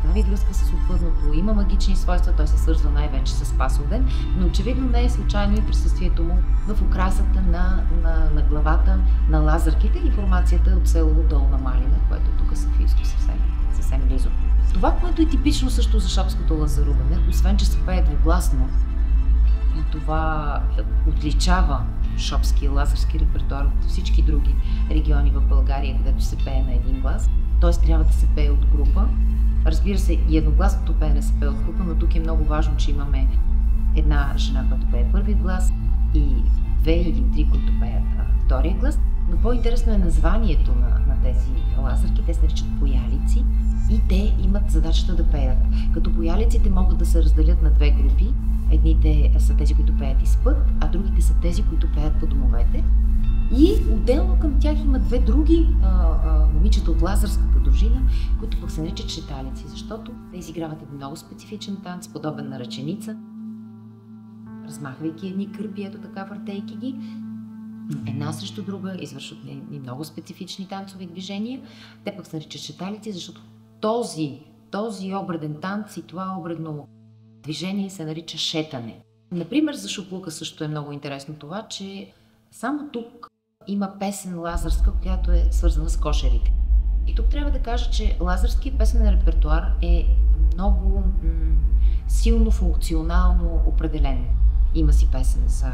прави връзка с отвъдното, има магични свойства, той се свързва най-вече с Спасовден, но очевидно не е случайно и присъствието му в украсата на главата на лазърките и формацията от село Долна Малина, което е тук Софийско съвсем близо. Това, което е типично също за шопското лазаруване, освен че се пее двугласно, и това отличава шопския лазърски репертуар от всички други региони в България, където се пее на един глас, т.е. трябва да се пее от група. Разбира се, и едногласното пеене се пее от група, но тук е много важно, че имаме една жена, която пее първи глас и две или три, които пеят втория глас. Но по-интересно е названието на тези лазърки. Те се наричат боялици и те имат задачата да пеят. Като боялиците могат да се разделят на две групи. Едните са тези, които пеят из път, а другите са тези, които пеят по домовете. И отделно към тях има две други момичета от лазърската дружина, които пък се наричат шеталици, защото те изиграват един много специфичен танц, подобен на ръченица, размахвайки едни кърпи, ето така, въртейки ги, една срещу друга, извършват и много специфични танцови движения. Те пък се наричат шеталици, защото този обреден танц и това обредно движение се нарича шетане. Например, за шоплука също е много интересно това, че само тук има песен лазърска, която е свързана с кошерите. И тук трябва да кажа, че лазърският песенен репертуар е много силно функционално определен. Има си песен за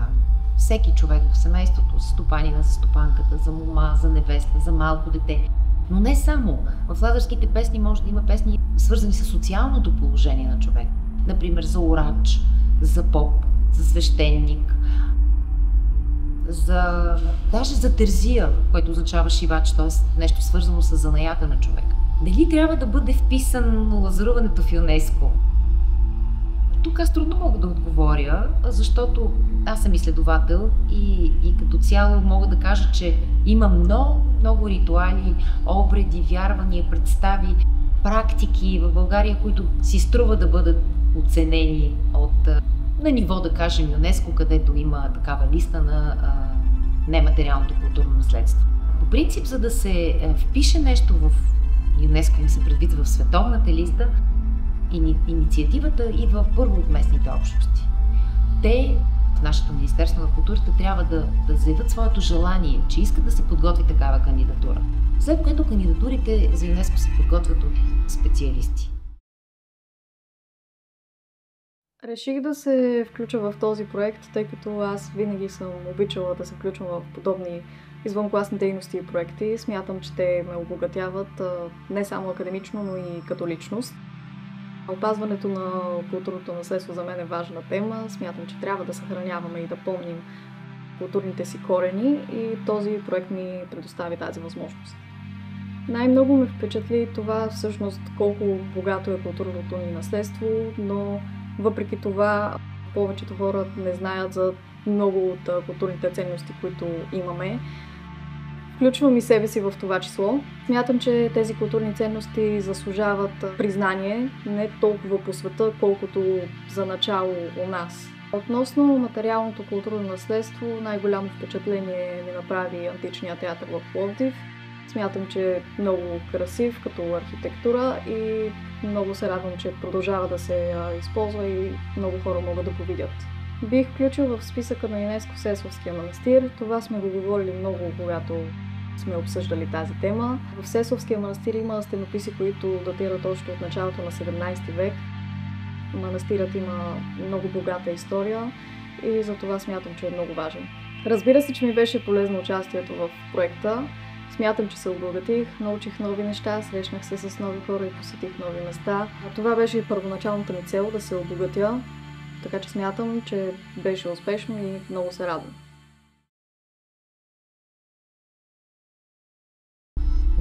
всеки човек в семейството, за стопанина, за стопанката, за мома, за невеста, за малко дете. Но не само. В лазърските песни може да има песни свързани с социалното положение на човек. Например, за урач, за поп, за свещеник, даже за терзия, което означава шивач, т.е. нещо свързано с занаята на човек. Дали трябва да бъде вписано лазаруването в ЮНЕСКО? Тук аз трудно мога да отговоря, защото аз съм изследовател и като цяло мога да кажа, че има много ритуали, обреди, вярвания, представи, практики в България, които си струва да бъдат оценени на ниво, да кажем, ЮНЕСКО, където има такава листа на нематериалното културно наследство. По принцип, за да се впише нещо в ЮНЕСКО и се предвид в световната листа, инициативата идва първо от местните общности. Те, в нашето Министерство на културата, трябва да заявят своето желание, че искат да се подготви такава кандидатура. След което кандидатурите за ЮНЕСКО се подготвят от специалисти. Реших да се включа в този проект, тъй като аз винаги съм обичала да се включвам в подобни извънкласни дейности и проекти. Смятам, че те ме обогатяват не само академично, но и като личност. Опазването на културното наследство за мен е важна тема. Смятам, че трябва да съхраняваме и да помним културните си корени и този проект ми предостави тази възможност. Най-много ме впечатли това всъщност колко богато е културното ни наследство, но въпреки това повечето хора не знаят за много от културните ценности, които имаме. Включвам и себе си в това число. Смятам, че тези културни ценности заслужават признание не толкова по света, колкото за начало у нас. Относно материалното културно наследство, най-голямо впечатление ми направи античният театър в Пловдив. Смятам, че е много красив като архитектура и много се радвам, че продължава да се използва и много хора могат да го видят. Бих включил в списъка на ЮНЕСКО Сесовския манастир. Това сме го говорили много, когато сме обсъждали тази тема. В Сесовския манастир има стенописи, които датират още от началото на 17 век. Манастирът има много богата история и за това смятам, че е много важен. Разбира се, че ми беше полезно участието в проекта. Смятам, че се обогатих, научих нови неща, срещнах се с нови хора и посетих нови места. Това беше и първоначалната ми цел да се обогатя, така че смятам, че беше успешно и много се радвам.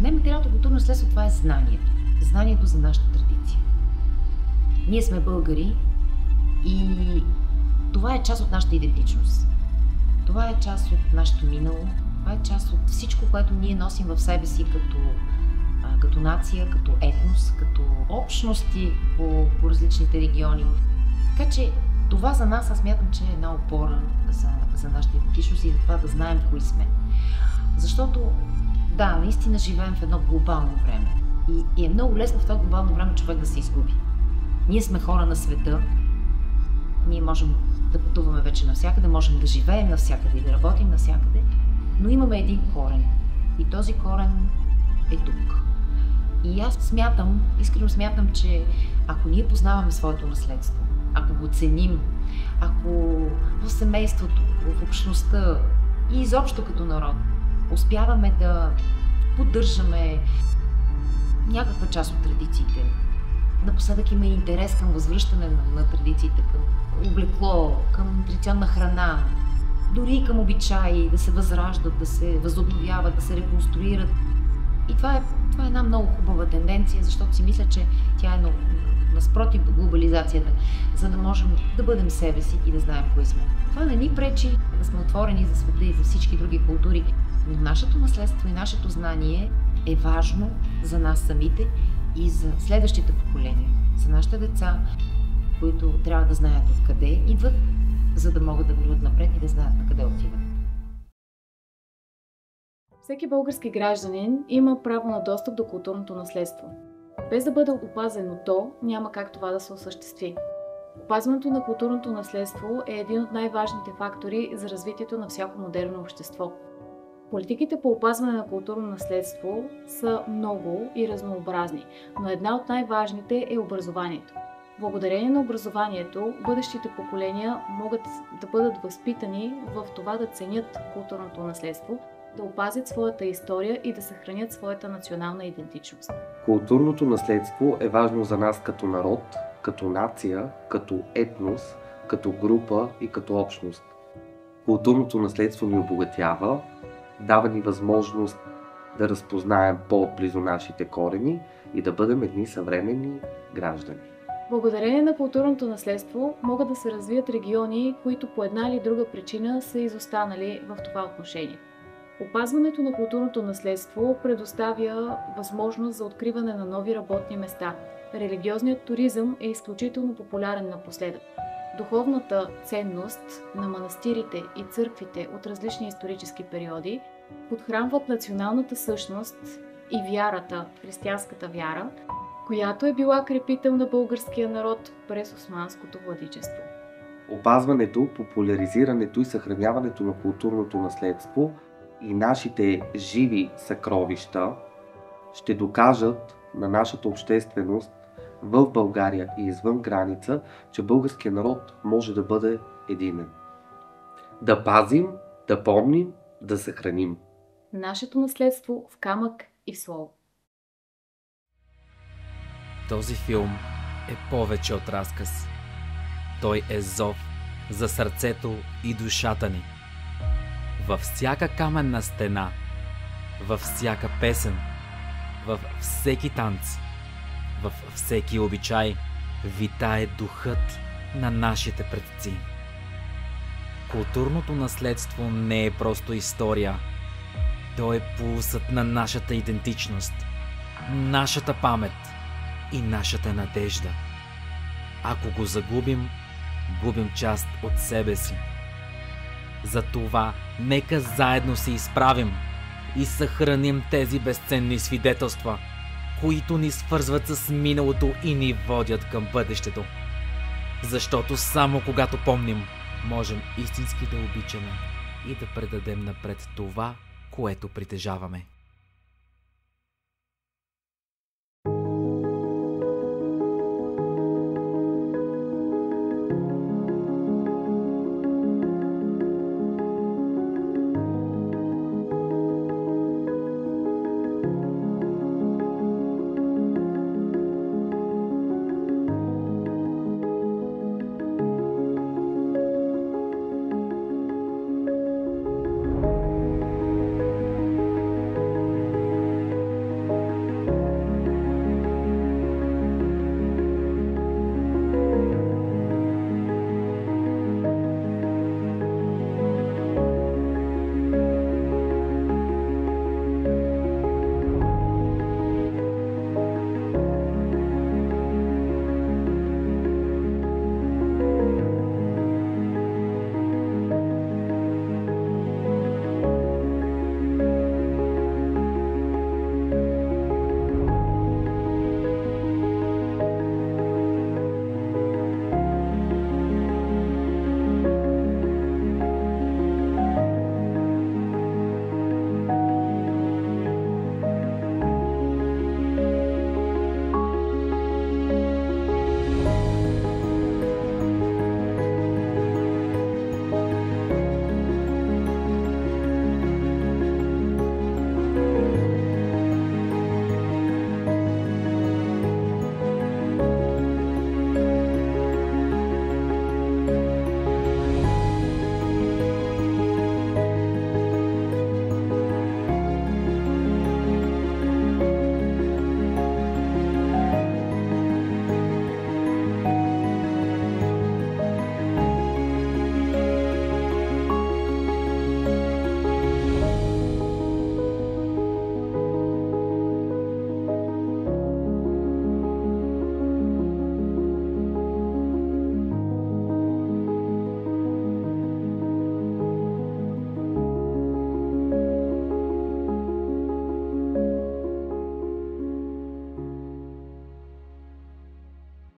Нематериалното културно наследство, това е знанието. Знанието за нашата традиция. Ние сме българи и това е част от нашата идентичност. Това е част от нашето минало. Това е част от всичко, което ние носим в себе си като нация, като етнос, като общности по различните региони. Така че това за нас, аз смятам, че е една опора за нашата идентичност и за това да знаем кои сме. Защото, да, наистина живеем в едно глобално време. И е много лесно в това глобално време човек да се изгуби. Ние сме хора на света. Ние можем да пътуваме вече навсякъде, можем да живеем навсякъде и да работим навсякъде. Но имаме един корен. И този корен е тук. И аз искрено смятам, че ако ние познаваме своето наследство, ако го ценим, ако в семейството, в общността и изобщо като народ успяваме да поддържаме някаква част от традициите. Напоследък има и интерес към възвръщане на традициите, към облекло, към традиционна храна, дори и към обичаи, да се възраждат, да се възобновяват, да се реконструират. И това е една много хубава тенденция, защото си мисля, че тя е наспротив до глобализацията, за да можем да бъдем себе си и да знаем кои сме. Това не ни пречи да сме отворени за света и за всички други култури, но нашето наследство и нашето знание е важно за нас самите и за следващите поколения, за нашите деца, които трябва да знаят откъде идват, за да могат да вървят напред и да знаят на къде отиват. Всеки български гражданин има право на достъп до културното наследство. Без да бъде опазено то, няма как това да се осъществи. Опазването на културното наследство е един от най-важните фактори за развитието на всяко модерно общество. Политиките по опазване на културно наследство са много и разнообразни, но една от най-важните е образованието. Благодарение на образованието, бъдещите поколения могат да бъдат възпитани в това да ценят културното наследство, да опазят своята история и да съхранят своята национална идентичност. Културното наследство е важно за нас като народ, като нация, като етнос, като група и като общност. Културното наследство ни обогатява, дава ни възможност да разпознаем по-близо нашите корени и да бъдем едни съвременни граждани. Благодарение на културното наследство могат да се развият региони, които по една или друга причина са изостанали в това отношение. Опазването на културното наследство предоставя възможност за откриване на нови работни места. Религиозният туризъм е изключително популярен напоследък. Духовната ценност на манастирите и църквите от различни исторически периоди подхранват националната същност и вярата, християнската вяра, която е била крепител на българския народ през османското владичество. Опазването, популяризирането и съхраняването на културното наследство и нашите живи съкровища ще докажат на нашата общественост в България и извън граница, че българският народ може да бъде единен. Да пазим, да помним, да съхраним. Нашето наследство в камък и в слово. Този филм е повече от разказ. Той е зов за сърцето и душата ни. Във всяка каменна стена, във всяка песен, Във всеки танц, във всеки обичай витае духът на нашите предци. Културното наследство не е просто история. То е пулсът на нашата идентичност, нашата памет и нашата надежда. Ако го загубим, губим част от себе си. Затова нека заедно се изправим и съхраним тези безценни свидетелства, които ни свързват с миналото и ни водят към бъдещето. Защото само когато помним, можем истински да обичаме и да предадем напред това, което притежаваме.